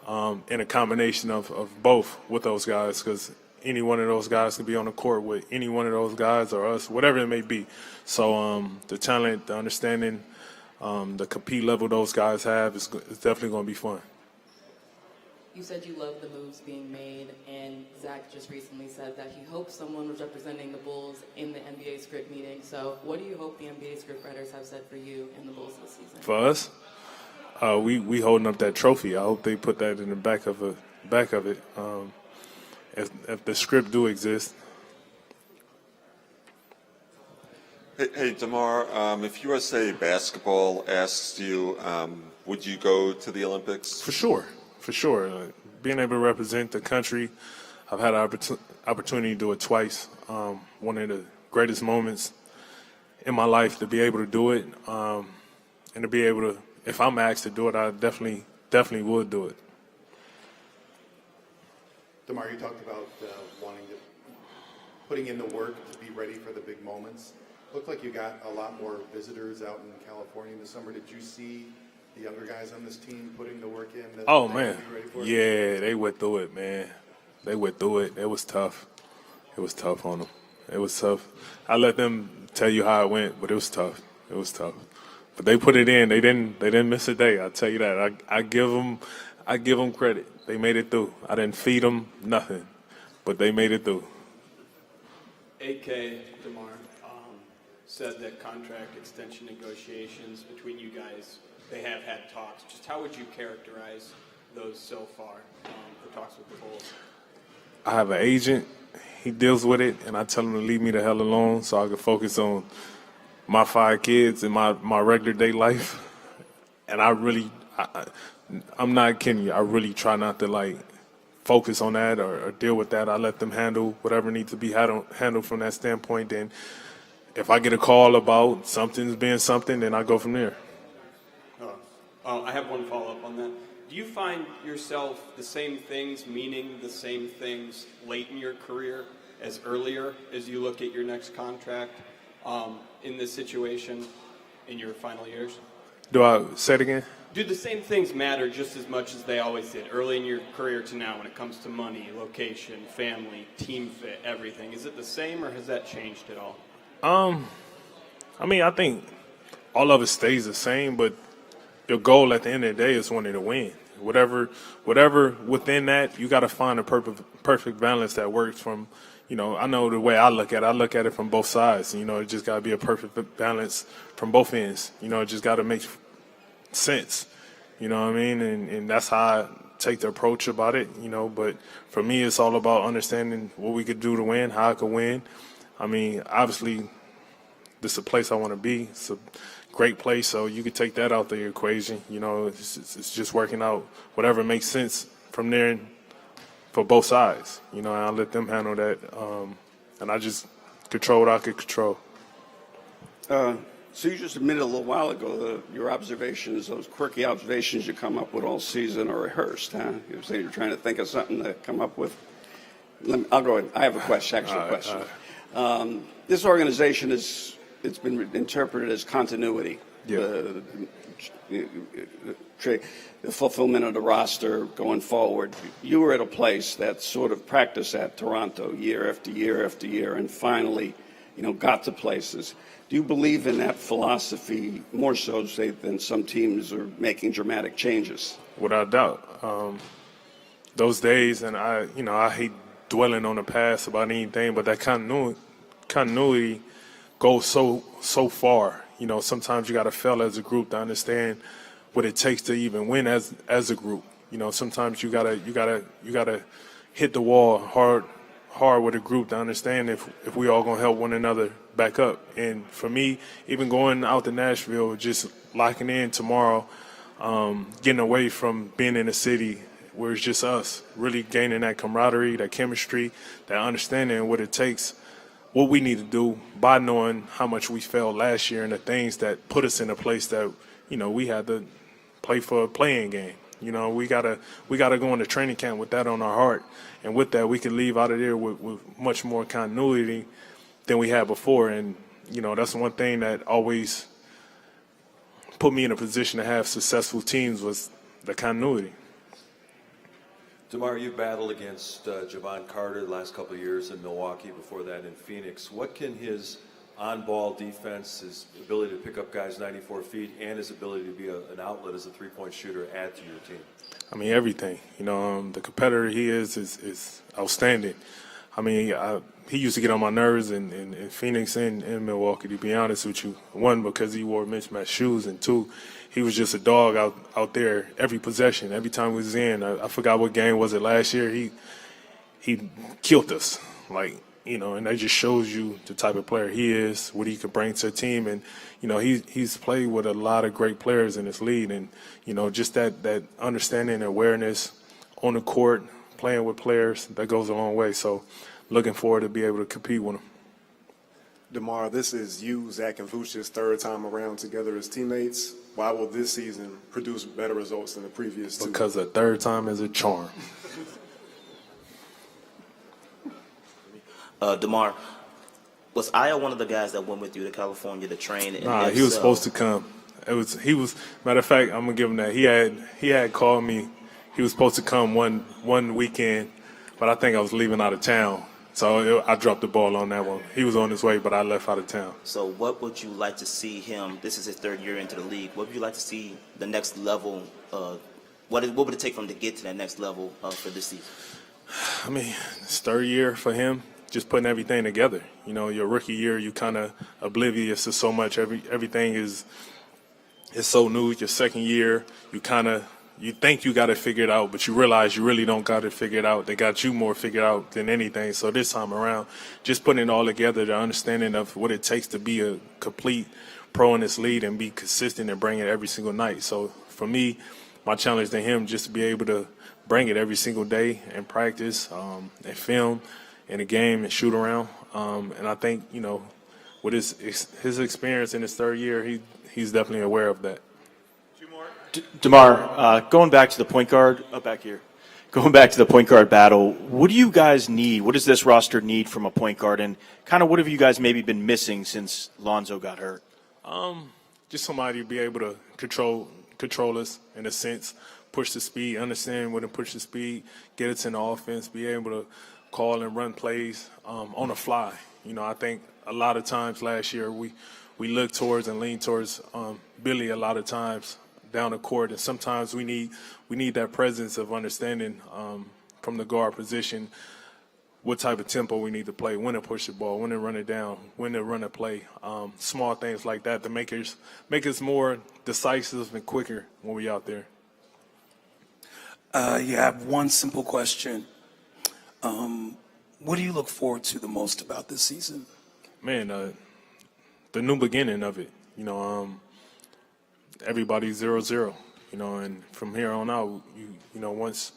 and a combination of both with those guys, because any one of those guys could be on the court with any one of those guys or us, whatever it may be. So the talent, the understanding, the compete level those guys have is definitely going to be fun. You said you love the moves being made, and Zach just recently said that he hopes someone was representing the Bulls in the NBA script meeting. So what do you hope the NBA script writers have said for you and the Bulls this season? For us, we holding up that trophy. I hope they put that in the back of it. If the script do exist. Hey, DeMar, if USA Basketball asks you, would you go to the Olympics? For sure. Being able to represent the country, I've had an opportunity to do it twice. One of the greatest moments in my life to be able to do it, and to be able to, if I'm asked to do it, I definitely would do it. DeMar, you talked about putting in the work to be ready for the big moments. Looked like you got a lot more visitors out in California in the summer. Did you see the younger guys on this team putting the work in? Oh, man. Yeah, they went through it, man. They went through it. It was tough. It was tough on them. It was tough. I let them tell you how it went, but it was tough. It was tough. But they put it in. They didn't miss a day. I'll tell you that. I give them credit. They made it through. I didn't feed them nothing, but they made it through. AK, DeMar, said that contract extension negotiations between you guys, they have had talks. Just how would you characterize those so far, the talks with the Bulls? I have an agent. He deals with it, and I tell him to leave me the hell alone so I can focus on my 5 kids and my regular day life. And I'm not kidding you. I really try not to focus on that or deal with that. I let them handle whatever needs to be handled from that standpoint. And if I get a call about something's being something, then I go from there. I have one follow-up on that. Do you find yourself the same things, meaning the same things late in your career as earlier as you look at your next contract in this situation in your final years? Do I say it again? Do the same things matter just as much as they always did, early in your career to now when it comes to money, location, family, team fit, everything? Is it the same or has that changed at all? I think all of it stays the same, but your goal at the end of the day is wanting to win. Whatever within that, you got to find a perfect balance that works from, I know the way I look at it from both sides. It just got to be a perfect balance from both ends. It just got to make sense. You know what I mean? And that's how I take the approach about it, but for me, it's all about understanding what we could do to win, how I could win. I mean, obviously, this is a place I want to be. It's a great place, so you could take that out the equation. It's just working out whatever makes sense from there for both sides. I'll let them handle that, and I just control what I could control. So you just admitted a little while ago that your observations, those quirky observations you come up with all season, are rehearsed, huh? You were saying you're trying to think of something to come up with. I'll go ahead. I have a question. This organization it's been interpreted as continuity, the fulfillment of the roster going forward. You were at a place that sort of practiced at Toronto year after year after year, and finally, got to places. Do you believe in that philosophy more so, say, than some teams are making dramatic changes? Without doubt. Those days, and I hate dwelling on the past about anything, but that continuity goes so far. Sometimes you got to fail as a group to understand what it takes to even win as a group. Sometimes you gotta hit the wall hard with a group to understand if we all gonna help one another back up. And for me, even going out to Nashville, just locking in tomorrow, getting away from being in a city where it's just us, really gaining that camaraderie, that chemistry, that understanding of what it takes, what we need to do by knowing how much we failed last year and the things that put us in a place that, we had to play for a playing game. We gotta go into training camp with that on our heart. And with that, we can leave out of there with much more continuity than we had before. And, that's one thing that always put me in a position to have successful teams was the continuity. DeMar, you battled against Jevon Carter the last couple of years in Milwaukee, before that in Phoenix. What can his on-ball defense, his ability to pick up guys 94 feet, and his ability to be an outlet as a three-point shooter add to your team? I mean, everything. The competitor he is outstanding. I mean, he used to get on my nerves in Phoenix and in Milwaukee, to be honest with you. One, because he wore mismatched shoes, and two, he was just a dog out there every possession, every time we was in. I forgot what game was it last year. He killed us, and that just shows you the type of player he is, what he could bring to a team. And, he's played with a lot of great players in this league. And, just that understanding and awareness on the court, playing with players, that goes a long way. So looking forward to be able to compete with him. DeMar, this is you, Zach, and Vučević's third time around together as teammates. Why will this season produce better results than the previous two? Because a third time is a charm. DeMar, was Io one of the guys that went with you to California to train? Nah, he was supposed to come. Matter of fact, I'm gonna give him that. He had called me. He was supposed to come one weekend, but I think I was leaving out of town. So I dropped the ball on that one. He was on his way, but I left out of town. So what would you like to see him? This is his third year into the league. What would you like to see the next level? What would it take for him to get to that next level for this season? I mean, it's third year for him, just putting everything together. Your rookie year, you kind of oblivious to so much. Everything is so new. Your second year, you think you got it figured out, but you realize you really don't got it figured out. They got you more figured out than anything. So this time around, just putting it all together, the understanding of what it takes to be a complete pro in this league and be consistent and bring it every single night. So for me, my challenge to him just to be able to bring it every single day and practice and film in a game and shoot around. And I think, with his experience in his third year, he's definitely aware of that. DeMar, going back to the point guard, going back to the point guard battle, what do you guys need? What does this roster need from a point guard? And kind of what have you guys maybe been missing since Lonzo got hurt? Just somebody to be able to control us in a sense, push the speed, understand when to push the speed, get us in the offense, be able to call and run plays on the fly. I think a lot of times last year we looked towards and leaned towards Billy a lot of times down the court, and sometimes we need that presence of understanding from the guard position what type of tempo we need to play, when to push the ball, when to run it down, when to run a play, small things like that to make us more decisive and quicker when we out there. I have one simple question. What do you look forward to the most about this season? Man, the new beginning of it. Everybody's 0-0, and from here on out, once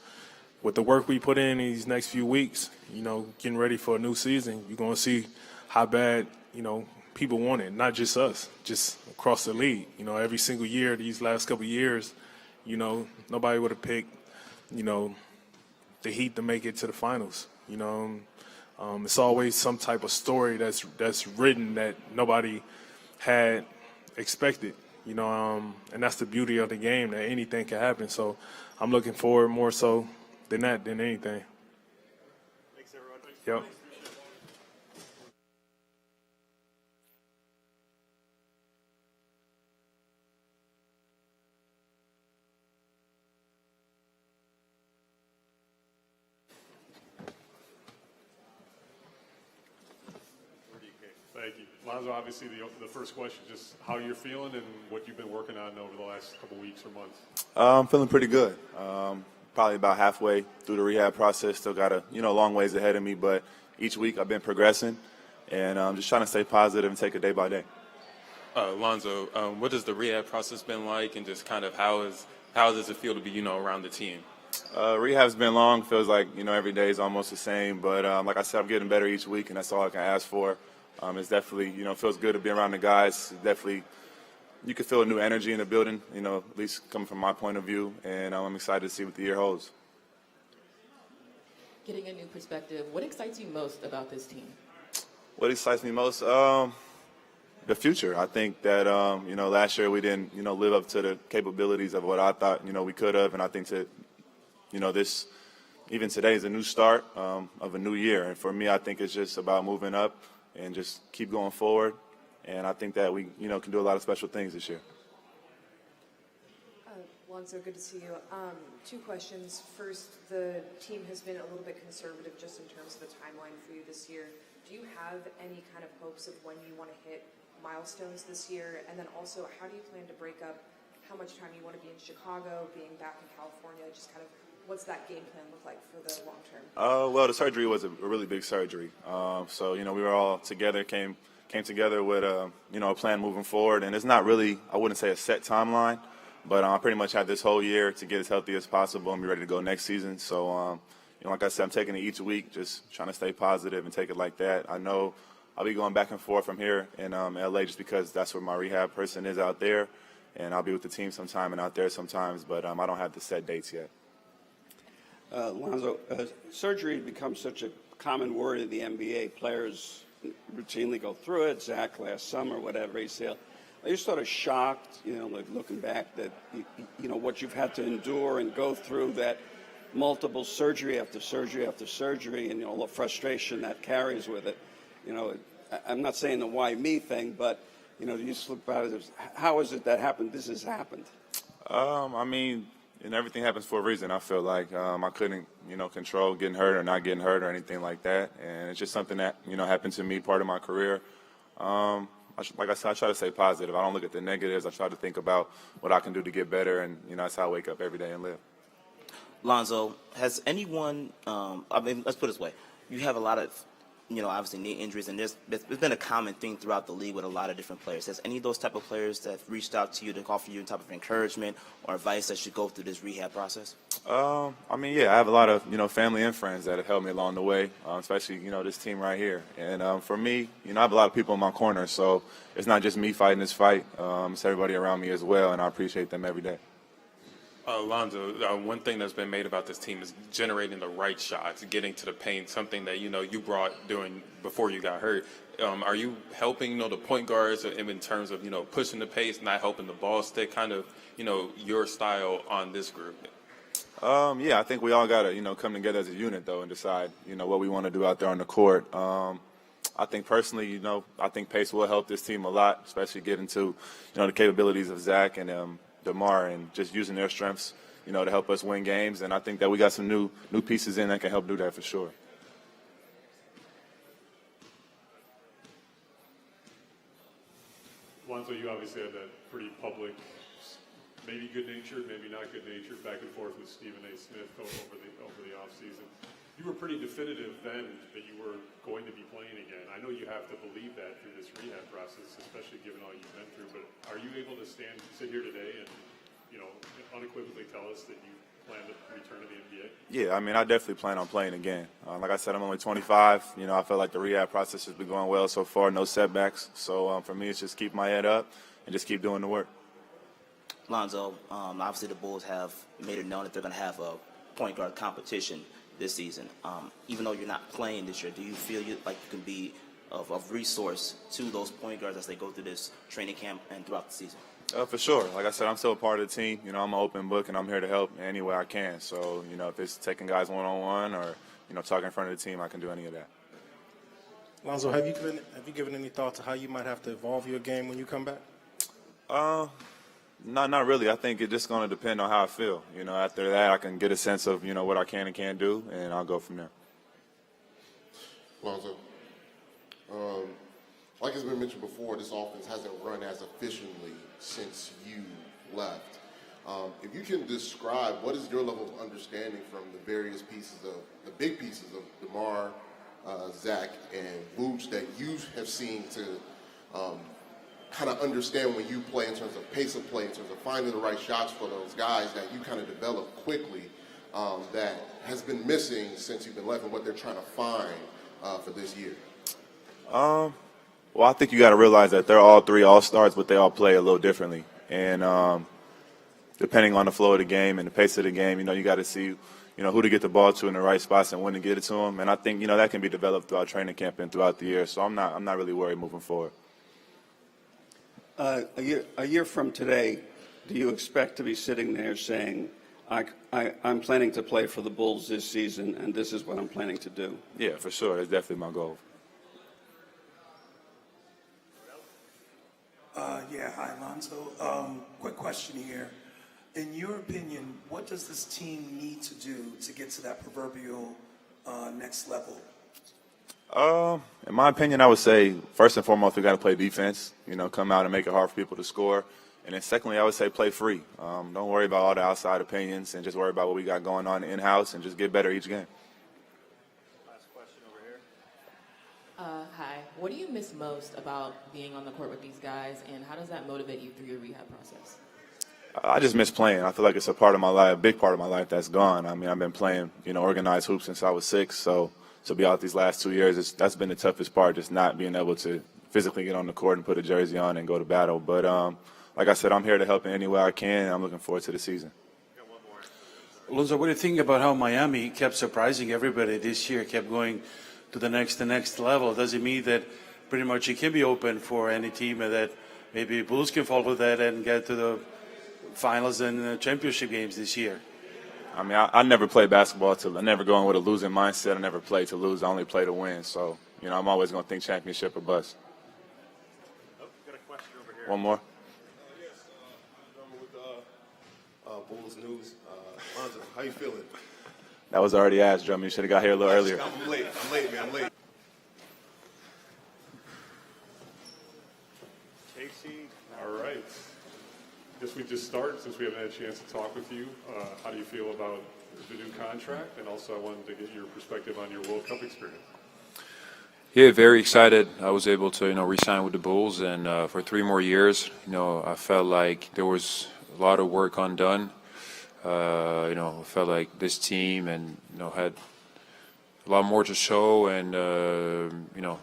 with the work we put in these next few weeks, getting ready for a new season, you're going to see how bad, people want it, not just us, just across the league. Every single year, these last couple of years, nobody would have picked, the Heat to make it to the finals. It's always some type of story that's written that nobody had expected. and that's the beauty of the game, that anything can happen. So I'm looking forward more so than anything. Thanks, everyone. Yep. Thank you. Lonzo, obviously the first question, just how you're feeling and what you've been working on over the last couple weeks or months. I'm feeling pretty good. Probably about halfway through the rehab process. Still got a long ways ahead of me, but each week I've been progressing, and I'm just trying to stay positive and take it day by day. Lonzo, what has the rehab process been like, and just kind of how does it feel to be around the team? Rehab's been long. Feels like every day is almost the same, but like I said, I'm getting better each week, and that's all I can ask for. It's definitely feels good to be around the guys. Definitely, you can feel a new energy in the building. At least coming from my point of view, and I'm excited to see what the year holds. Getting a new perspective, what excites you most about this team? What excites me most? The future. I think that last year we didn't live up to the capabilities of what I thought we could have, and I think that this even today is a new start of a new year. And for me, I think it's just about moving up and just keep going forward. And I think that we can do a lot of special things this year. Lonzo, good to see you. Two questions. First, the team has been a little bit conservative just in terms of the timeline for you this year. Do you have any kind of hopes of when you want to hit milestones this year? And then also, how do you plan to break up how much time you want to be in Chicago, being back in California? Just kind of what's that game plan look like for the long term? Well, the surgery was a really big surgery. So we were all together, came together with a plan moving forward. And it's not really, I wouldn't say a set timeline, but I pretty much had this whole year to get as healthy as possible and be ready to go next season. So like I said, I'm taking it each week, just trying to stay positive and take it like that. I know I'll be going back and forth from here in LA just because that's where my rehab person is out there, and I'll be with the team sometime and out there sometimes, but I don't have the set dates yet. Lonzo, surgery becomes such a common word in the NBA. Players routinely go through it. Zach last summer, whatever, ACL. Are you sort of shocked, like looking back, that what you've had to endure and go through, that multiple surgery after surgery after surgery, and all the frustration that carries with it? I'm not saying the why me thing, but you just look back at it. How is it that happened? This has happened. And everything happens for a reason. I feel like I couldn't, control getting hurt or not getting hurt or anything like that. And it's just something that, happened to me, part of my career. Like I said, I try to stay positive. I don't look at the negatives. I try to think about what I can do to get better. And, that's how I wake up every day and live. Lonzo, has anyone, let's put it this way. You have a lot of, obviously knee injuries, and there's been a common thing throughout the league with a lot of different players. Has any of those type of players that have reached out to you to offer you a type of encouragement or advice that should go through this rehab process? Yeah, I have a lot of, family and friends that have helped me along the way, especially, this team right here. And for me, I have a lot of people in my corner, so it's not just me fighting this fight. It's everybody around me as well, and I appreciate them every day. Lonzo, one thing that's been made about this team is generating the right shots, getting to the paint, something that, you brought before you got hurt. Are you helping, the point guards in terms of, pushing the pace, not helping the ball stick, kind of, your style on this group? Yeah, I think we all got to, come together as a unit, though, and decide, what we want to do out there on the court. I think personally, I think pace will help this team a lot, especially getting to, the capabilities of Zach and DeMar and just using their strengths, to help us win games. And I think that we got some new pieces in that can help do that for sure. Lonzo, you obviously had that pretty public, maybe good-natured, maybe not good-natured, back and forth with Stephen A. Smith over the offseason. You were pretty definitive then that you were going to be playing again. I know you have to believe that through this rehab process, especially given all you've been through, but are you able to sit here today and, unequivocally tell us that you plan to return to the NBA? Yeah, I definitely plan on playing again. Like I said, I'm only 25. I feel like the rehab process has been going well so far, no setbacks. So for me, it's just keep my head up and just keep doing the work. Lonzo, obviously the Bulls have made it known that they're going to have a point guard competition this season. Even though you're not playing this year, do you feel like you can be of resource to those point guards as they go through this training camp and throughout the season? For sure. Like I said, I'm still a part of the team. You know, I'm an open book, and I'm here to help any way I can. So, you know, if it's taking guys one-on-one or, you know, talking in front of the team, I can do any of that. Lonzo, have you given any thought to how you might have to evolve your game when you come back? Not really. I think it's just going to depend on how I feel. You know, after that, I can get a sense of, you know, what I can and can't do, and I'll go from there. Lonzo, like has been mentioned before, this offense hasn't run as efficiently since you left. If you can describe what is your level of understanding from the various pieces of the big pieces of DeMar, Zach, and Vuč that you have seen to kind of understand when you play in terms of pace of play, in terms of finding the right shots for those guys that you kind of develop quickly, that has been missing since you've been left, and what they're trying to find for this year? Well, I think you got to realize that they're all three all-stars, but they all play a little differently. And depending on the flow of the game and the pace of the game, you know, you got to see, you know, who to get the ball to in the right spots and when to get it to them. And I think, you know, that can be developed throughout training camp and throughout the year. So I'm not really worried moving forward. A year from today, do you expect to be sitting there saying, I'm planning to play for the Bulls this season, and this is what I'm planning to do? Yeah, for sure. That's definitely my goal. Hi, Lonzo. Quick question here. In your opinion, what does this team need to do to get to that proverbial next level? In my opinion, I would say, first and foremost, we got to play defense, you know, come out and make it hard for people to score. And then secondly, I would say play free. Don't worry about all the outside opinions and just worry about what we got going on in-house and just get better each game. Last question over here. Hi. What do you miss most about being on the court with these guys, and how does that motivate you through your rehab process? I just miss playing. I feel like it's a part of my life, a big part of my life that's gone. I mean, I've been playing, you know, organized hoops since I was 6, so to be out these last 2 years, that's been the toughest part, just not being able to physically get on the court and put a jersey on and go to battle. But like I said, I'm here to help in any way I can, and I'm looking forward to the season. Lonzo, what do you think about how Miami kept surprising everybody this year, kept going to the next level? Does it mean that pretty much it can be open for any team and that maybe Bulls can follow that and get to the finals and championship games this year? I mean, I never play basketball I never go in with a losing mindset. I never play to lose. I only play to win. So, you know, I'm always going to think championship or bust. Got a question over here. One more. Yes. With Bulls news. Lonzo, how you feeling? That was already asked, Drummond. You should have got here a little earlier. I'm late, man. I'm late. Casey, all right. Guess we just start since we haven't had a chance to talk with you. How do you feel about the new contract? And also I wanted to get your perspective on your World Cup experience. Yeah, very excited. I was able to, re-sign with the Bulls, and for 3 more years. I felt like there was a lot of work undone. I felt like this team and had a lot more to show and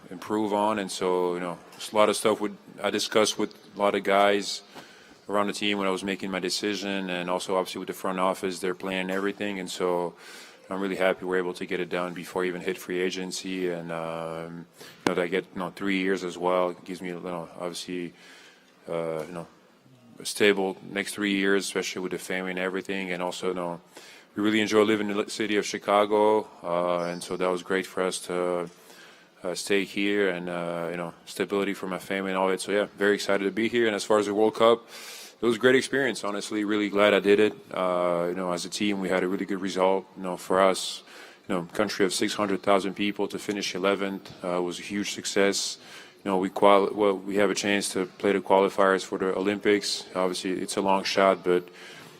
improve on, and so there's a lot of stuff I discussed with a lot of guys around the team when I was making my decision, and also obviously with the front office, they're planning everything, and so I'm really happy we're able to get it done before I even hit free agency, and that I get 3 years as well. It gives me obviously a stable next 3 years, especially with the family and everything, and also we really enjoy living in the city of Chicago, and so that was great for us to stay here, and stability for my family and all that. So yeah, very excited to be here. And as far as the World Cup, it was a great experience. Honestly, really glad I did it. As a team, we had a really good result. For us, country of 600,000 people to finish 11th was a huge success. We have a chance to play the qualifiers for the Olympics. Obviously, it's a long shot, but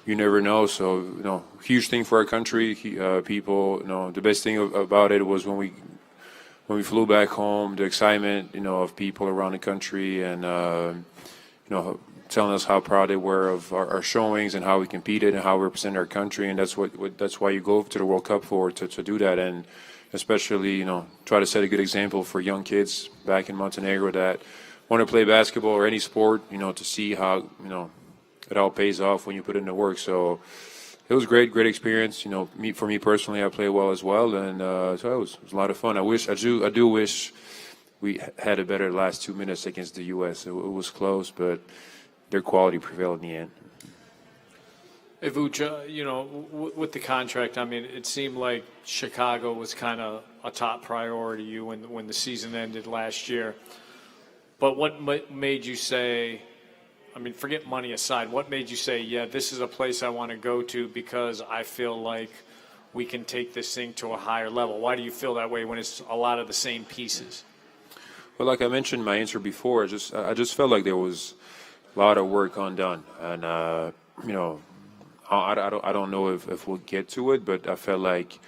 you never know. So, huge thing for our country. People, the best thing about it was when we flew back home, the excitement, of people around the country, and telling us how proud they were of our showings and how we competed and how we represent our country, and that's why you go to the World Cup to do that, and especially try to set a good example for young kids back in Montenegro that want to play basketball or any sport, to see how it all pays off when you put in the work. So it was great experience. For me personally, I played well as well, and so it was a lot of fun. I do wish we had a better last 2 minutes against the U.S. It was close, but their quality prevailed in the end. Hey, Vuce, with the contract, I mean, it seemed like Chicago was kind of a top priority to you when the season ended last year. But what made you say, I mean, forget money aside, what made you say, yeah, this is a place I want to go to because I feel like we can take this thing to a higher level? Why do you feel that way when it's a lot of the same pieces? Well, like I mentioned in my answer before, I just felt like there was a lot of work undone. And, I don't know if we'll get to it, but I felt like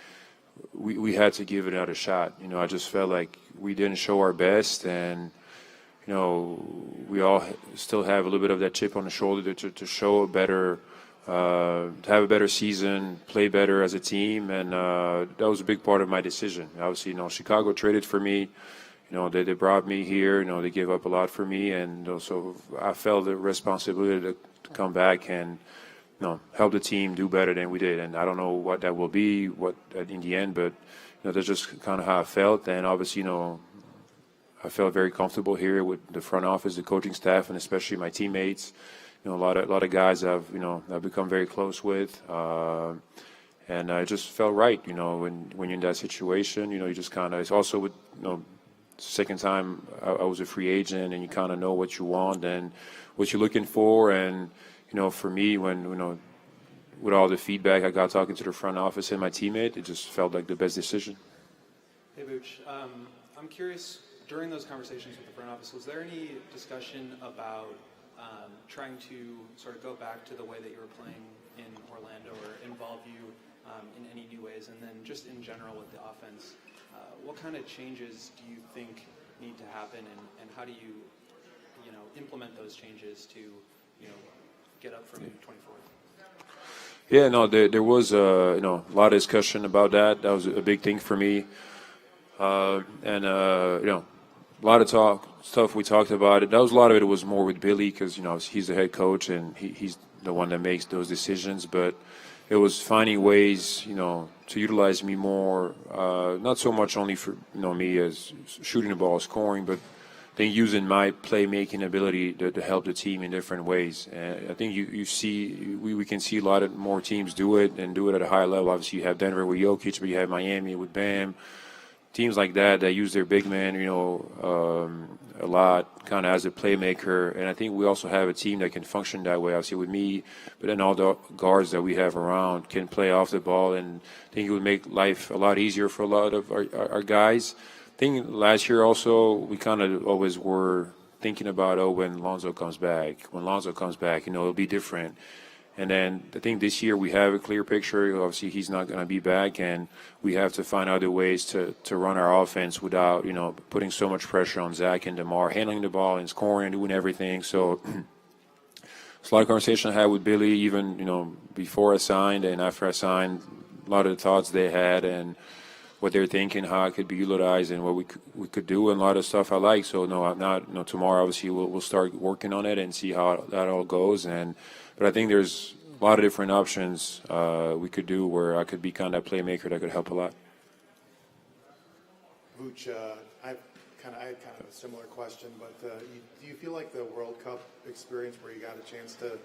we had to give it another shot. I just felt like we didn't show our best, and we all still have a little bit of that chip on the shoulder to show a better, to have a better season, play better as a team, and that was a big part of my decision. Obviously, Chicago traded for me. They brought me here. They gave up a lot for me, and so I felt the responsibility to come back and help the team do better than we did. And I don't know what that will be, in the end, but that's just kind of how I felt. And obviously, I felt very comfortable here with the front office, the coaching staff, and especially my teammates. A lot of guys I've become very close with, and I just felt right. When you're in that situation, you just kind of. It's also with second time I was a free agent, and you kind of know what you want and what you're looking for. And for me, when with all the feedback I got talking to the front office and my teammate, it just felt like the best decision. Hey, Vuce, I'm curious. During those conversations with the front office, was there any discussion about trying to sort of go back to the way that you were playing in Orlando, or involve you in any new ways? And then just in general with the offense, what kind of changes do you think need to happen, and how do you implement those changes to get up from 24th? Yeah, no, there was a lot of discussion about that. That was a big thing for me, and a lot of stuff we talked about. It. That was a lot of it was more with Billy because he's the head coach and he's the one that makes those decisions. But it was finding ways to utilize me more, not so much only for me as shooting the ball, scoring, but I think using my playmaking ability to help the team in different ways. And I think you see we can see a lot of more teams do it and do it at a high level. Obviously, you have Denver with Jokic, but you have Miami with Bam. Teams like that use their big man, a lot, kind of as a playmaker. And I think we also have a team that can function that way. Obviously with me, but then all the guards that we have around can play off the ball, and I think it would make life a lot easier for a lot of our guys. I think last year also we kind of always were thinking about, when Lonzo comes back, it'll be different. And then I think this year we have a clear picture. Obviously, he's not going to be back, and we have to find other ways to run our offense without, putting so much pressure on Zach and DeMar, handling the ball and scoring, doing everything. So it's a lot of conversation I had with Billy, even, before I signed and after I signed, a lot of the thoughts they had and what they're thinking, how I could be utilized and what we could do, and a lot of stuff I like. So, tomorrow, obviously, we'll start working on it and see how that all goes. But I think there's a lot of different options we could do where I could be kind of that playmaker that could help a lot. Vuce, I had kind of a similar question, but do you feel like the World Cup experience where you got a chance to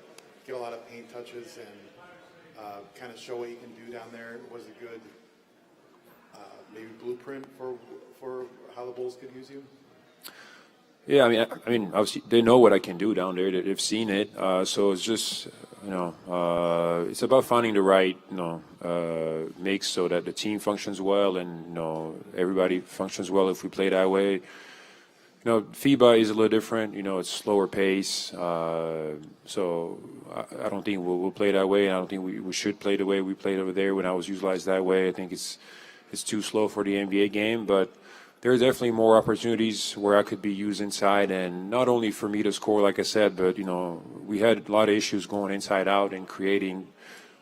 get a lot of paint touches and kind of show what you can do down there was a good maybe blueprint for how the Bulls could use you? Yeah, I mean, obviously they know what I can do down there. They've seen it, so it's just, it's about finding the right, mix so that the team functions well and everybody functions well if we play that way. FIBA is a little different. It's slower pace, so I don't think we'll play that way. I don't think we should play the way we played over there when I was utilized that way. I think it's too slow for the NBA game, but there's definitely more opportunities where I could be used inside, and not only for me to score, like I said, but, we had a lot of issues going inside out and creating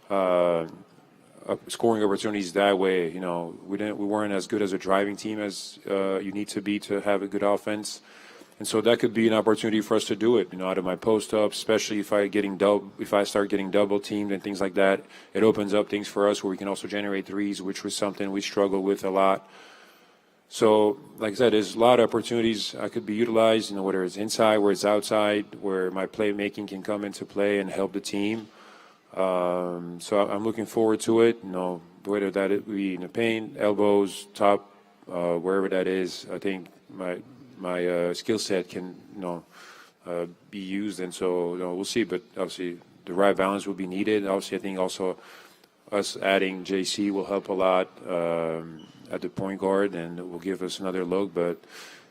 scoring opportunities that way. We weren't as good as a driving team as you need to be to have a good offense. And so that could be an opportunity for us to do it, out of my post-up, especially if I start getting double teamed and things like that. It opens up things for us where we can also generate threes, which was something we struggled with a lot. So, like I said, there's a lot of opportunities I could be utilized, whether it's inside, where it's outside, where my playmaking can come into play and help the team. So I'm looking forward to it, whether that it be in the paint, elbows, top, wherever that is. I think my skill set can, be used, and so we'll see. But obviously, the right balance will be needed. Obviously, I think also us adding JC will help a lot at the point guard, and it will give us another look. But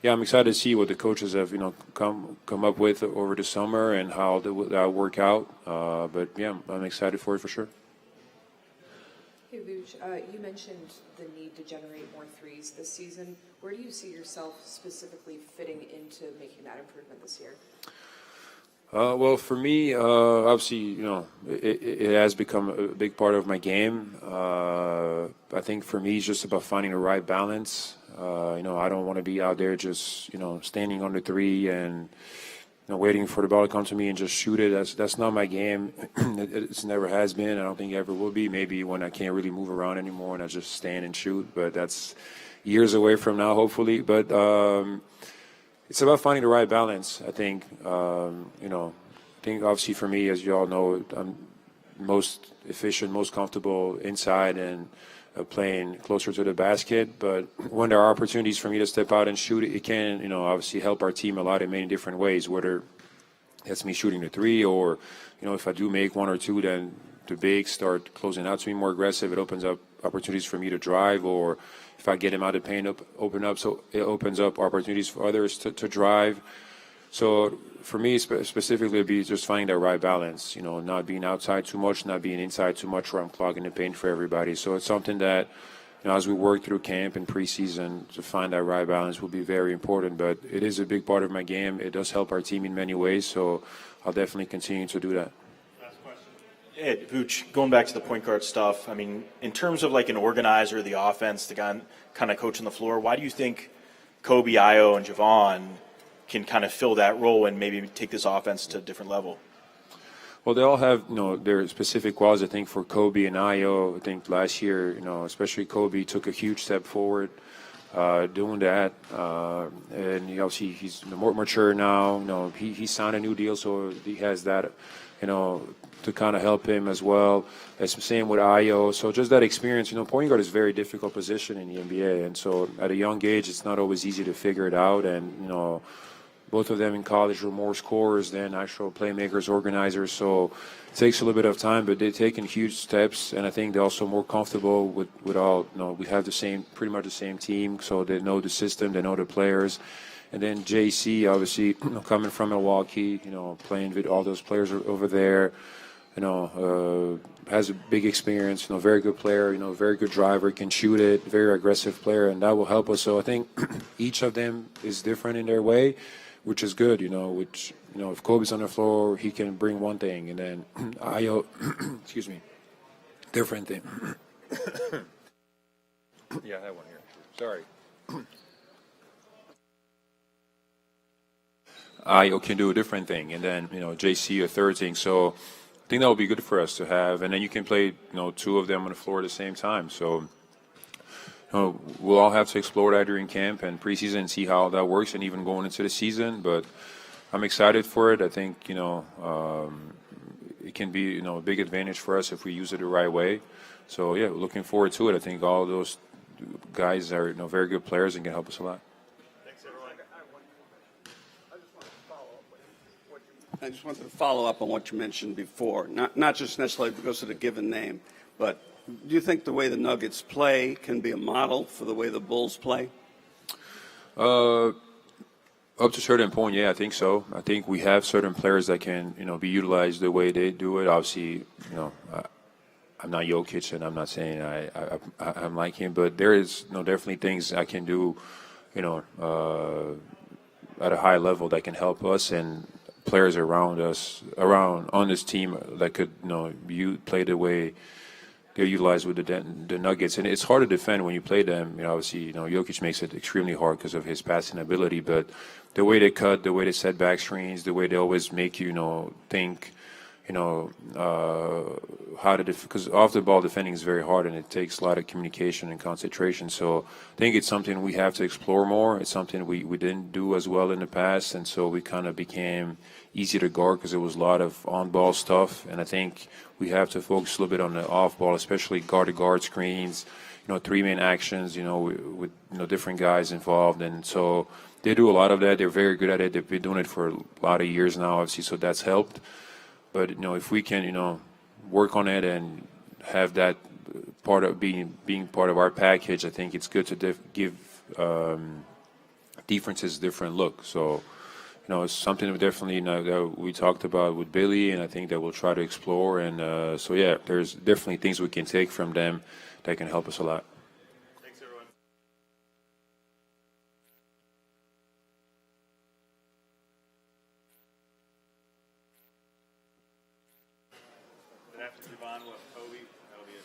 yeah, I'm excited to see what the coaches have come up with over the summer and how that will work out. But yeah, I'm excited for it for sure. Hey, Vuč, you mentioned the need to generate more threes this season. Where do you see yourself specifically fitting into making that improvement this year? Well, for me, obviously, it has become a big part of my game. I think for me, it's just about finding the right balance. I don't want to be out there just, standing on the three and waiting for the ball to come to me and just shoot it. That's not my game. It never has been. I don't think it ever will be. Maybe when I can't really move around anymore and I just stand and shoot. But that's years away from now, hopefully. But it's about finding the right balance, I think. I think obviously for me, as you all know, I'm most efficient, most comfortable inside and playing closer to the basket. But when there are opportunities for me to step out and shoot, it can, obviously help our team a lot in many different ways, whether that's me shooting the three or, if I do make one or two, then the bigs start closing out to me more aggressive. It opens up opportunities for me to drive, or if I get him out of paint, open up, so it opens up opportunities for others to drive. So for me, specifically, it'd be just finding that right balance, not being outside too much, not being inside too much where I'm clogging the paint for everybody. So it's something that, as we work through camp and preseason, to find that right balance will be very important. But it is a big part of my game. It does help our team in many ways, so I'll definitely continue to do that. Yeah, Vuč, going back to the point guard stuff, I mean, in terms of like an organizer of the offense, the guy kind of coaching the floor, why do you think Coby, Ayo, and Jevon can kind of fill that role and maybe take this offense to a different level? Well, they all have, their specific qualities. I think for Coby and Ayo, I think last year, especially Coby took a huge step forward doing that. And obviously he's more mature now. He signed a new deal, so he has that, to kind of help him as well. It's the same with Ayo. So just that experience, point guard is a very difficult position in the NBA. And so at a young age, it's not always easy to figure it out. And, both of them in college were more scorers than actual playmakers, organizers. So it takes a little bit of time, but they've taken huge steps. And I think they're also more comfortable with all, we have pretty much the same team. So they know the system, they know the players. And then JC, obviously, coming from Milwaukee, playing with all those players over there, has a big experience, very good player, very good driver, can shoot it, very aggressive player, and that will help us. So I think each of them is different in their way, which is good, if Coby's on the floor, he can bring one thing, and then Ayo, excuse me, different thing. Yeah, I have one here. Sorry. Ayo can do a different thing, and then, JC a third thing. So I think that would be good for us to have, and then you can play, two of them on the floor at the same time. So we'll all have to explore that during camp and preseason and see how that works, and even going into the season. But I'm excited for it. I think it can be a big advantage for us if we use it the right way. So yeah, looking forward to it. I think all those guys are very good players and can help us a lot. I just wanted to follow up on what you mentioned before, not just necessarily because of the given name, but do you think the way the Nuggets play can be a model for the way the Bulls play? Up to a certain point, yeah, I think so. I think we have certain players that can, be utilized the way they do it. Obviously, I'm not Jokic, and I'm not saying I'm like him, but there is definitely things I can do, at a high level that can help us, and players around on this team that could play the way they're utilized with the Nuggets. And it's hard to defend when you play them. Obviously, Jokic makes it extremely hard because of his passing ability, but the way they cut, the way they set back screens, the way they always make you think how to because off the ball defending is very hard and it takes a lot of communication and concentration. So I think it's something we have to explore more. It's something we didn't do as well in the past, and so we kind of became easy to guard because there was a lot of on-ball stuff. And I think we have to focus a little bit on the off-ball, especially guard-to-guard screens, three-man actions, with different guys involved. And so they do a lot of that. They're very good at it. They've been doing it for a lot of years now, obviously, so that's helped. But, if we can, work on it and have that part of being part of our package, I think it's good to give defenses a different look. So, it's something that definitely that we talked about with Billy, and I think that we'll try to explore. And so, yeah, there's definitely things we can take from them that can help us a lot. Thanks, everyone. Then after Jevon, we'll have Coby. That'll be it.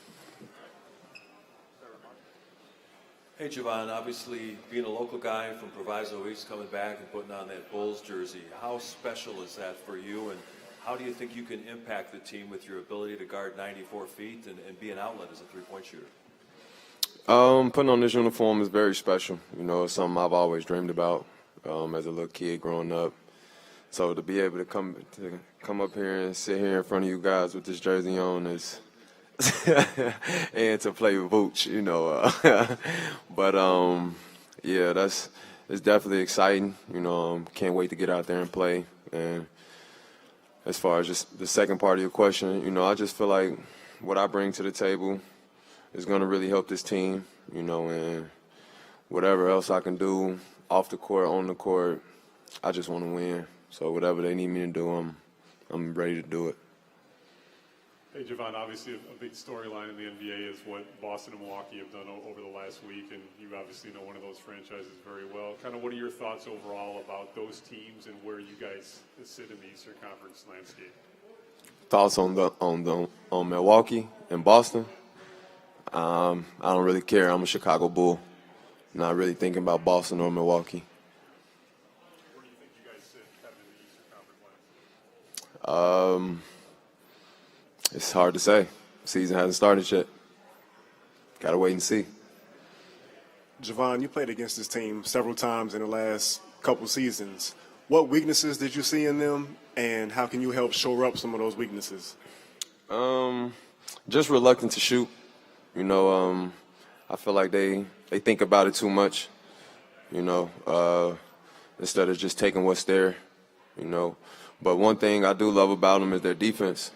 Hey, Jevon, obviously being a local guy from Proviso East coming back and putting on that Bulls jersey, how special is that for you, and how do you think you can impact the team with your ability to guard 94 feet and be an outlet as a three-point shooter? Putting on this uniform is very special. It's something I've always dreamed about as a little kid growing up. So to be able to come up here and sit here in front of you guys with this jersey on is and to play with Vooch, but yeah, it's definitely exciting. Can't wait to get out there and play. And as far as just the second part of your question, I just feel like what I bring to the table is going to really help this team, and whatever else I can do off the court, on the court, I just want to win. So whatever they need me to do, I'm ready to do it. Hey, Jevon, obviously a big storyline in the NBA is what Boston and Milwaukee have done over the last week, and you obviously know one of those franchises very well. Kind of what are your thoughts overall about those teams and where you guys sit in the Eastern Conference landscape? Thoughts on Milwaukee and Boston? I don't really care. I'm a Chicago Bull. Not really thinking about Boston or Milwaukee. Where do you think you guys sit kind of in the Eastern Conference landscape? It's hard to say. Season hasn't started yet. Got to wait and see. Jevon, you played against this team several times in the last couple seasons. What weaknesses did you see in them, and how can you help shore up some of those weaknesses? Just reluctant to shoot. I feel like they think about it too much, instead of just taking what's there, But one thing I do love about them is their defense,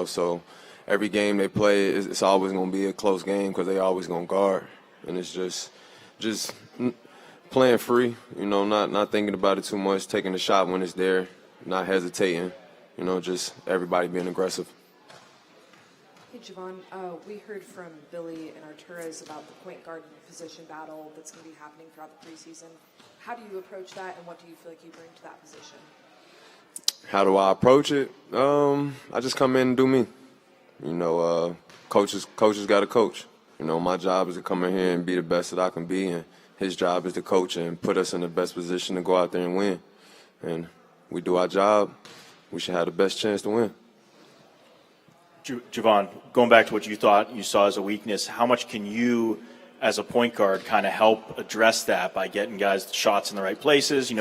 So every game they play, it's always going to be a close game because they always going to guard. And it's just playing free, not thinking about it too much, taking the shot when it's there, not hesitating, just everybody being aggressive. Hey, Jevon, we heard from Billy and Artūras about the point guard position battle that's going to be happening throughout the preseason. How do you approach that, and what do you feel like you bring to that position? How do I approach it? I just come in and do me. Coaches got to coach. My job is to come in here and be the best that I can be, and his job is to coach and put us in the best position to go out there and win. And we do our job, we should have the best chance to win. Jevon, going back to what you thought you saw as a weakness, how much can you, as a point guard, kind of help address that by getting guys shots in the right places?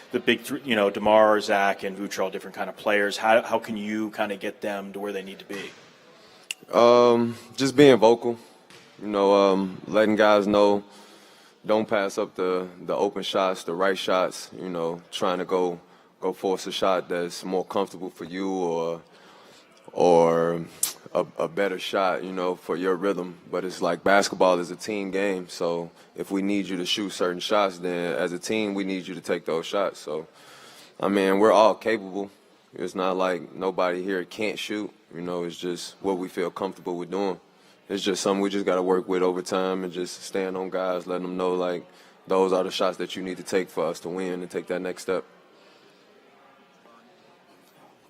The big three, DeMar, Zach, and Vučević are all different kind of players. How can you kind of get them to where they need to be? Just being vocal, letting guys know, don't pass up the open shots, the right shots, trying to go force a shot that's more comfortable for you or a better shot, for your rhythm. But it's like basketball is a team game, so if we need you to shoot certain shots, then as a team, we need you to take those shots. So, we're all capable. It's not like nobody here can't shoot. It's just what we feel comfortable with doing. It's just something we just got to work with over time and just stand on guys, letting them know, like, those are the shots that you need to take for us to win and take that next step.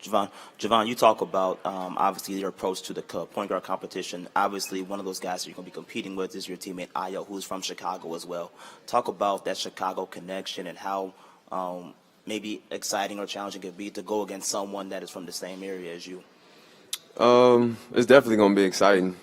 Jevon, you talk about obviously your approach to the point guard competition. Obviously, one of those guys that you're going to be competing with is your teammate Ayo, who's from Chicago as well. Talk about that Chicago connection and how maybe exciting or challenging it could be to go against someone that is from the same area as you. It's definitely gonna be exciting.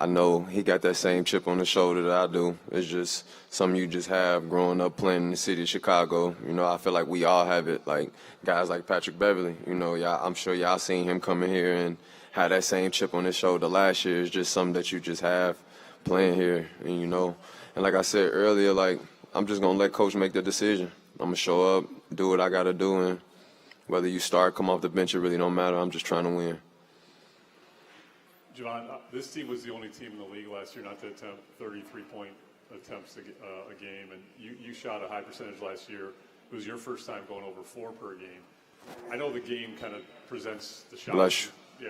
I know he got that same chip on his shoulder that I do. It's just something you just have growing up playing in the city of Chicago. I feel like we all have it. Like guys like Patrick Beverly. Y'all, I'm sure y'all seen him come in here and have that same chip on his shoulder last year. It's just something that you just have playing here. And like I said earlier, like I'm just gonna let coach make the decision. I'm gonna show up, do what I gotta do, and whether you start, come off the bench, it really don't matter. I'm just trying to win. Jevon, this team was the only team in the league last year not to attempt 33-point attempts a game, and you shot a high percentage last year. It was your first time going over 4 per game. I know the game kind of presents the shots. Blush. Yeah.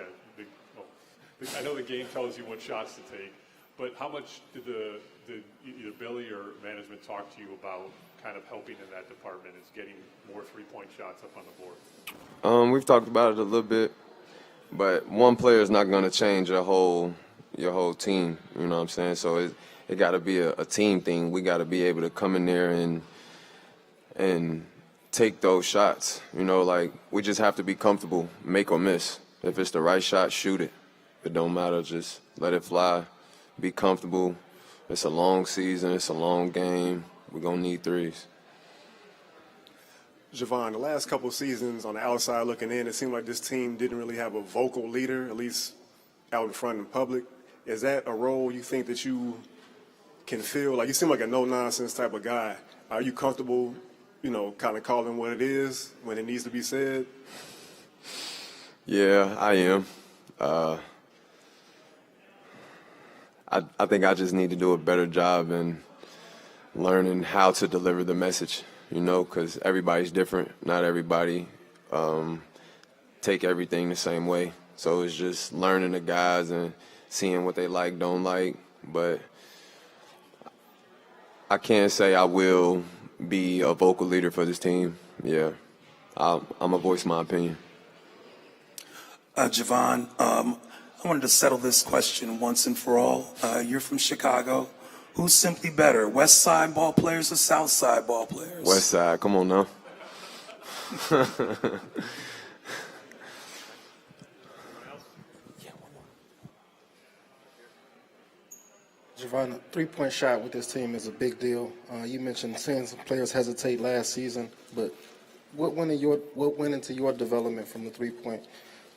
I know the game tells you what shots to take, but how much did either Billy or management talk to you about kind of helping in that department, is getting more 3-point shots up on the board? We've talked about it a little bit, but one player is not going to change your whole team. You know what I'm saying? So it got to be a team thing. We got to be able to come in there and take those shots. Like we just have to be comfortable, make or miss. If it's the right shot, shoot it. It don't matter. Just let it fly. Be comfortable. It's a long season. It's a long game. We're going to need threes. Jevon, the last couple of seasons on the outside looking in, it seemed like this team didn't really have a vocal leader, at least out in front in public. Is that a role you think that you can fill? Like, you seem like a no-nonsense type of guy. Are you comfortable, kind of calling what it is when it needs to be said? Yeah, I am. I think I just need to do a better job in learning how to deliver the message, because everybody's different. Not everybody take everything the same way. So it's just learning the guys and seeing what they like, don't like. But I can't say I will be a vocal leader for this team. Yeah, I'm going to voice my opinion. Jevon, I wanted to settle this question once and for all. You're from Chicago. Who's simply better, West Side ball players or South Side ball players? West Side, come on now. Jevon, a three-point shot with this team is a big deal. You mentioned seeing some players hesitate last season, but what went into your development from the three-point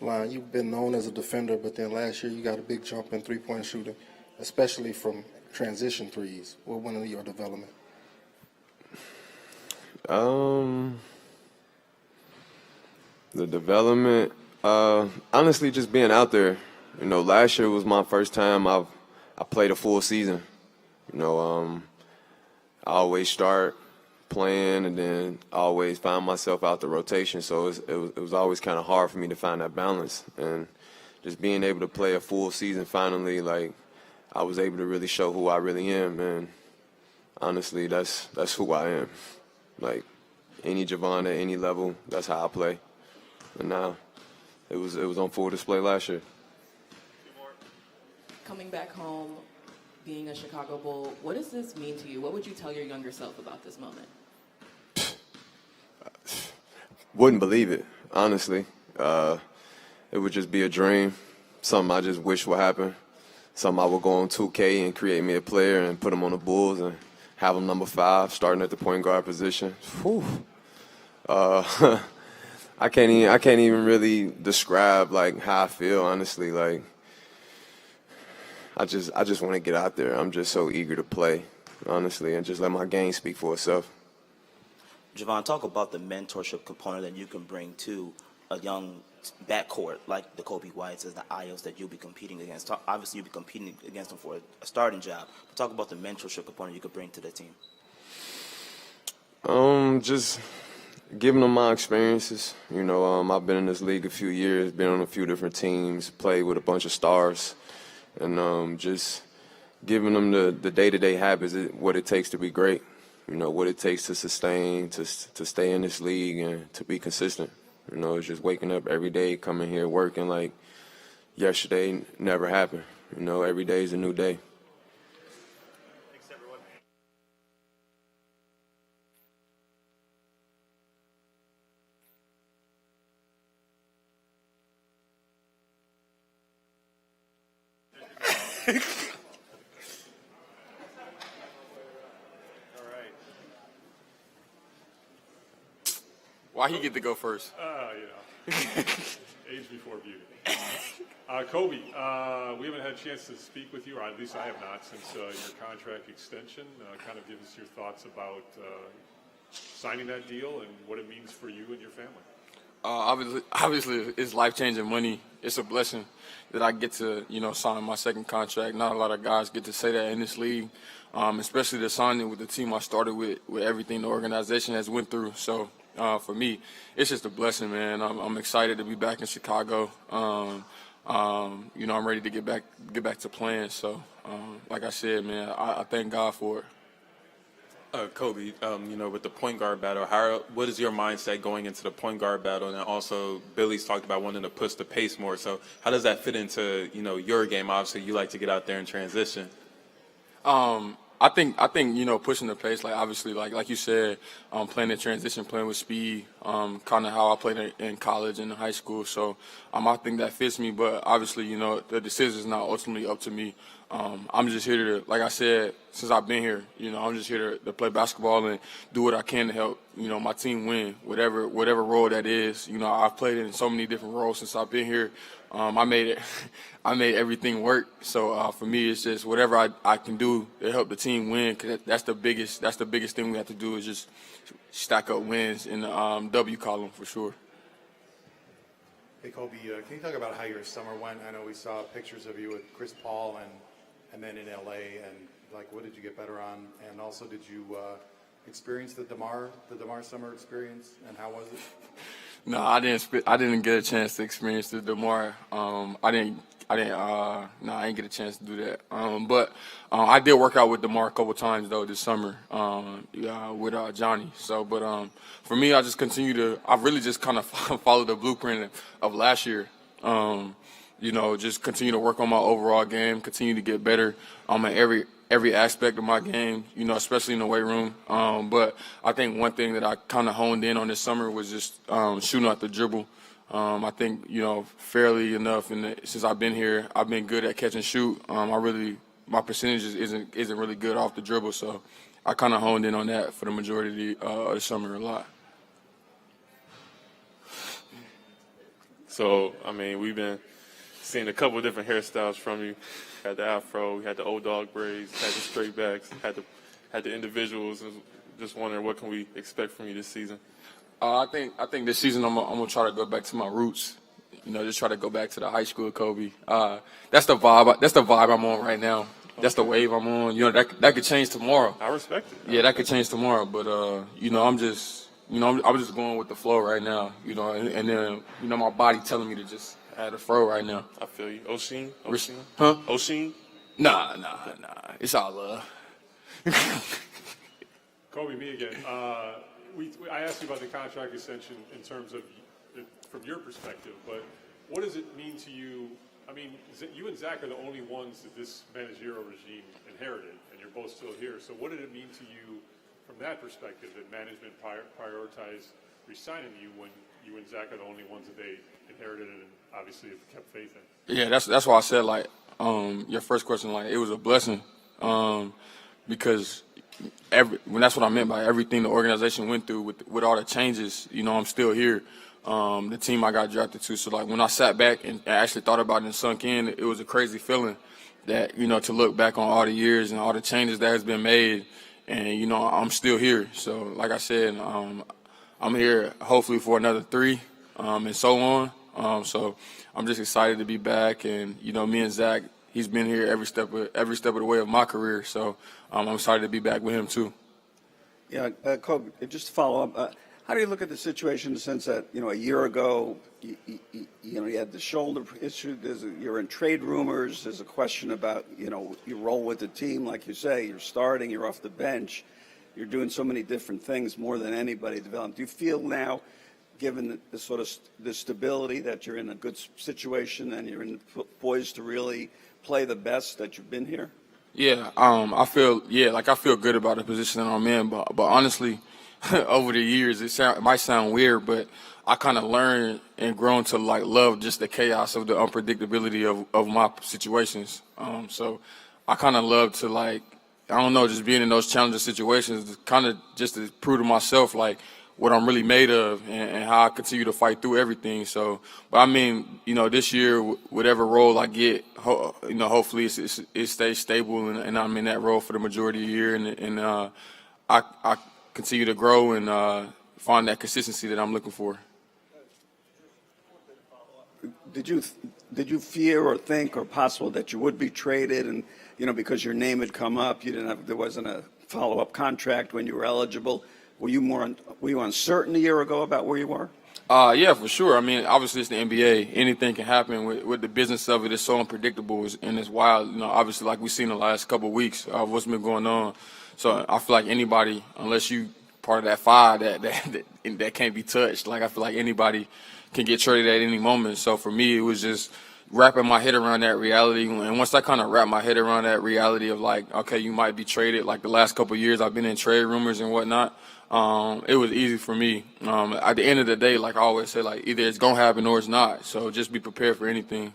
line? You've been known as a defender, but then last year you got a big jump in three-point shooting, especially from transition threes. What went into your development? The development, honestly, just being out there. Last year was my first time I played a full season. I always start playing and then always find myself out the rotation. So it was always kind of hard for me to find that balance. And just being able to play a full season finally, like, I was able to really show who I really am. And honestly, that's who I am. Like, any Jevon at any level, that's how I play. And now it was on full display last year. Coming back home, being a Chicago Bull, what does this mean to you? What would you tell your younger self about this moment? Wouldn't believe it, honestly. It would just be a dream, something I just wish would happen, something I would go on 2K and create me a player and put him on the Bulls and have him number 5, starting at the point guard position. Whew. I can't even really describe like how I feel, honestly. Like, I just want to get out there. I'm just so eager to play, honestly, and just let my game speak for itself. Jevon, talk about the mentorship component that you can bring to a young backcourt like the Coby Whites and the Ios that you'll be competing against. Obviously, you'll be competing against them for a starting job. But talk about the mentorship component you could bring to the team. Just giving them my experiences. I've been in this league a few years, been on a few different teams, played with a bunch of stars, and just giving them the day-to-day habits, what it takes to be great. What it takes to sustain, to stay in this league and to be consistent. It's just waking up every day, coming here, working like yesterday never happened. Every day is a new day. Why he get to go first? Age before beauty. Coby, we haven't had a chance to speak with you, or at least I have not, since your contract extension. Kind of give us your thoughts about signing that deal and what it means for you and your family. Obviously, it's life-changing money. It's a blessing that I get to, sign my second contract. Not a lot of guys get to say that in this league, especially to sign it with the team I started with everything the organization has went through. So for me, it's just a blessing, man. I'm excited to be back in Chicago. I'm ready to get back to playing. So, like I said, man, I thank God for it. Coby, with the point guard battle, what is your mindset going into the point guard battle? And also, Billy's talked about wanting to push the pace more. So how does that fit into, your game? Obviously, you like to get out there and transition. I think pushing the pace, obviously like you said, playing the transition, playing with speed, kind of how I played in college and in high school. So I think that fits me. But obviously, the decision is not ultimately up to me. I'm just here to, like I said, since I've been here, I'm just here to play basketball and do what I can to help, my team win, whatever role that is. I've played in so many different roles since I've been here. I made everything work. So for me, it's just whatever I can do to help the team win. Cause that's the biggest thing we have to do is just stack up wins in the W column for sure. Hey, Coby, can you talk about how your summer went? I know we saw pictures of you with Chris Paul and then in LA, and what did you get better on? And also, did you experience the DeMar summer experience, and how was it? No, I didn't get a chance to experience the DeMar. I didn't get a chance to do that. But I did work out with DeMar a couple times though this summer with Johnny. So, but for me, I really just kind of followed the blueprint of last year. Just continue to work on my overall game, continue to get better in every aspect of my game, especially in the weight room. But I think one thing that I kind of honed in on this summer was just shooting out the dribble. I think, fairly enough, since I've been here, I've been good at catch and shoot. My percentages isn't really good off the dribble, so I kind of honed in on that for the majority of the summer a lot. So, we've been seeing a couple of different hairstyles from you. Had the afro, we had the old dog braids, had the straight backs, had the individuals. Just wondering, what can we expect from you this season? I think this season I'm gonna try to go back to my roots. Just try to go back to the high school Coby. That's the vibe I'm on right now. That's the wave I'm on. That could change tomorrow. I respect it. Yeah, that could change tomorrow. But I'm just going with the flow right now. And then my body telling me to just add a fro right now. I feel you. Oshin? Huh? Oshin? Nah. It's all love. Coby, me again. I asked you about the contract extension in terms of from your perspective, but what does it mean to you? You and Zach are the only ones that this managerial regime inherited, and you're both still here. So what did it mean to you from that perspective that management prioritized re-signing you when you and Zach are the only ones that they inherited and obviously have kept faith in? Yeah, that's why I said your first question, it was a blessing, because that's what I meant by everything the organization went through with all the changes. I'm still here. The team I got drafted to. So when I sat back and actually thought about it and sunk in, it was a crazy feeling that to look back on all the years and all the changes that has been made, and I'm still here. So like I said, I'm here hopefully for another 3, and so on. So I'm just excited to be back, and me and Zach, he's been here every step of the way of my career. So I'm excited to be back with him too. Yeah, Coby, just to follow up, how do you look at the situation in the sense that a year ago you had the shoulder issue? You're in trade rumors. There's a question about your role with the team, like you say, you're starting, you're off the bench, you're doing so many different things more than anybody developed. Do you feel now, given the sort of the stability, that you're in a good situation and you're poised to really play the best that you've been here? Yeah, I feel good about the position that I'm in, but honestly, over the years. It might sound weird, but I kind of learned and grown to like love just the chaos of the unpredictability of my situations. So I kind of love to like, I don't know, just being in those challenging situations, kind of just to prove to myself like what I'm really made of and how I continue to fight through everything. So, but I mean, this year, whatever role I get, hopefully it stays stable and I'm in that role for the majority of the year, and I continue to grow and find that consistency that I'm looking for. Did you fear or think or possible that you would be traded, and because your name had come up, there wasn't a follow-up contract when you were eligible? Were you uncertain a year ago about where you were? Yeah, for sure. I mean, obviously it's the NBA. Anything can happen with the business of it. It's so unpredictable and it's wild. Obviously, like we've seen the last couple of weeks, what's been going on. So I feel like anybody, unless you part of that five that can't be touched, like I feel like anybody can get traded at any moment. So for me, it was just wrapping my head around that reality. And once I kind of wrapped my head around that reality of like, okay, you might be traded. Like the last couple of years, I've been in trade rumors and whatnot. It was easy for me. At the end of the day, like I always say, like either it's gonna happen or it's not. So just be prepared for anything.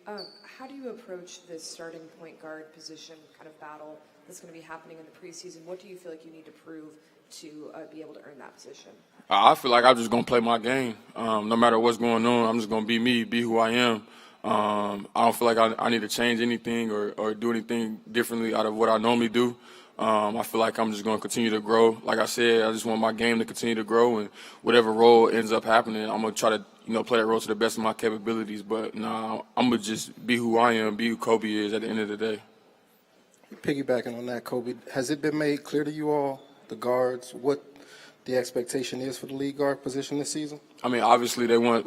How do you approach this starting point guard position kind of battle that's going to be happening in the preseason? What do you feel like you need to prove to be able to earn that position? I feel like I'm just gonna play my game. No matter what's going on, I'm just gonna be me, be who I am. I don't feel like I need to change anything or do anything differently out of what I normally do. I feel like I'm just going to continue to grow. Like I said, I just want my game to continue to grow, and whatever role ends up happening, I'm going to try to, play that role to the best of my capabilities. But no, I'm going to just be who I am, be who Coby is at the end of the day. Piggybacking on that, Coby, has it been made clear to you all, the guards, what the expectation is for the lead guard position this season? I mean, obviously we want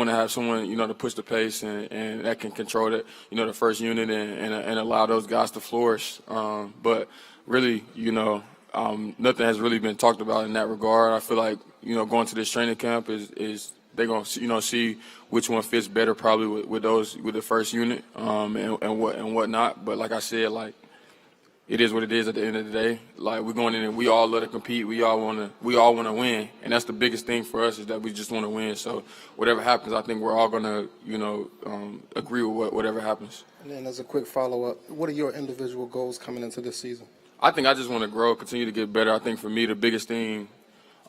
to have someone, to push the pace and that can control it, the first unit and allow those guys to flourish. But really, nothing has really been talked about in that regard. I feel like, going to this training camp is they're going to, see which one fits better probably with the first unit and whatnot. But like I said, like, it is what it is at the end of the day. Like, we're going in and we all love to compete. We all want to win. And that's the biggest thing for us, is that we just want to win. So whatever happens, I think we're all going to, agree with whatever happens. And then as a quick follow-up, what are your individual goals coming into this season? I think I just want to grow, continue to get better. I think for me, the biggest thing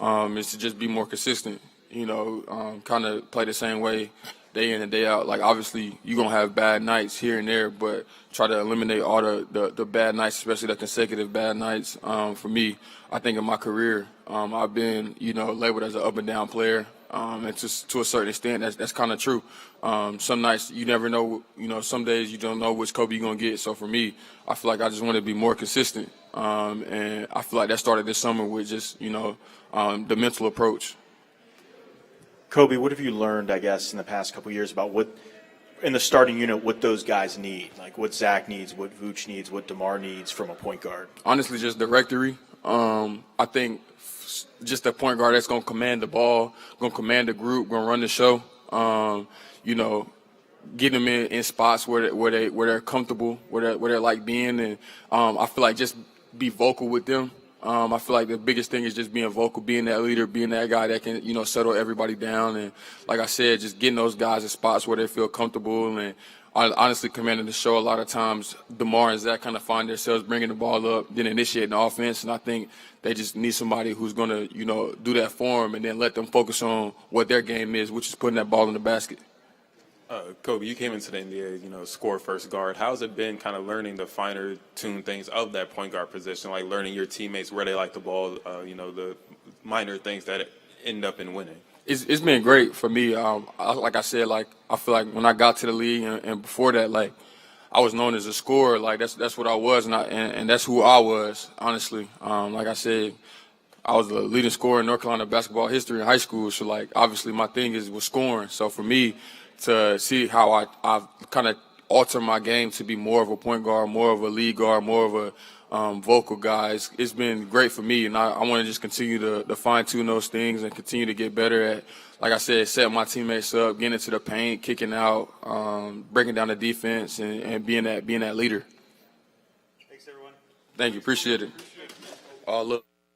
is to just be more consistent, kind of play the same way day in and day out. Like, obviously, you're going to have bad nights here and there, but try to eliminate all the bad nights, especially the consecutive bad nights. For me, I think in my career, I've been, labeled as an up-and-down player. And to a certain extent, that's kind of true. Some nights you never know, some days you don't know which Coby you're going to get. So for me, I feel like I just want to be more consistent. And I feel like that started this summer with just, the mental approach. Coby, what have you learned, I guess, in the past couple of years about what, in the starting unit, what those guys need? Like what Zach needs, what Vuč needs, what DeMar needs from a point guard? Honestly, just directory. I think just a point guard that's going to command the ball, going to command the group, going to run the show. Getting them in spots where they're comfortable, where they're like being, and I feel like just be vocal with them. I feel like the biggest thing is just being vocal, being that leader, being that guy that can settle everybody down, and like I said, just getting those guys in spots where they feel comfortable, and honestly commanding the show. A lot of times, DeMar and Zach kind of find themselves bringing the ball up, then initiating the offense, and I think they just need somebody who's going to do that for them, and then let them focus on what their game is, which is putting that ball in the basket. Coby, you came into the NBA, score first guard. How's it been kind of learning the finer tuned things of that point guard position, like learning your teammates where they like the ball, the minor things that end up in winning? It's been great for me. Like I said, like I feel like when I got to the league and before that, like I was known as a scorer. Like that's what I was, and that's who I was, honestly. Like I said, I was the leading scorer in North Carolina basketball history in high school. So like obviously my thing was scoring. So for me to see how I've kind of altered my game to be more of a point guard, more of a lead guard, more of a vocal guy, it's been great for me. And I want to just continue to fine-tune those things and continue to get better at, like I said, setting my teammates up, getting into the paint, kicking out, breaking down the defense, and being that leader. Thanks, everyone. Thank you. Appreciate it. Look.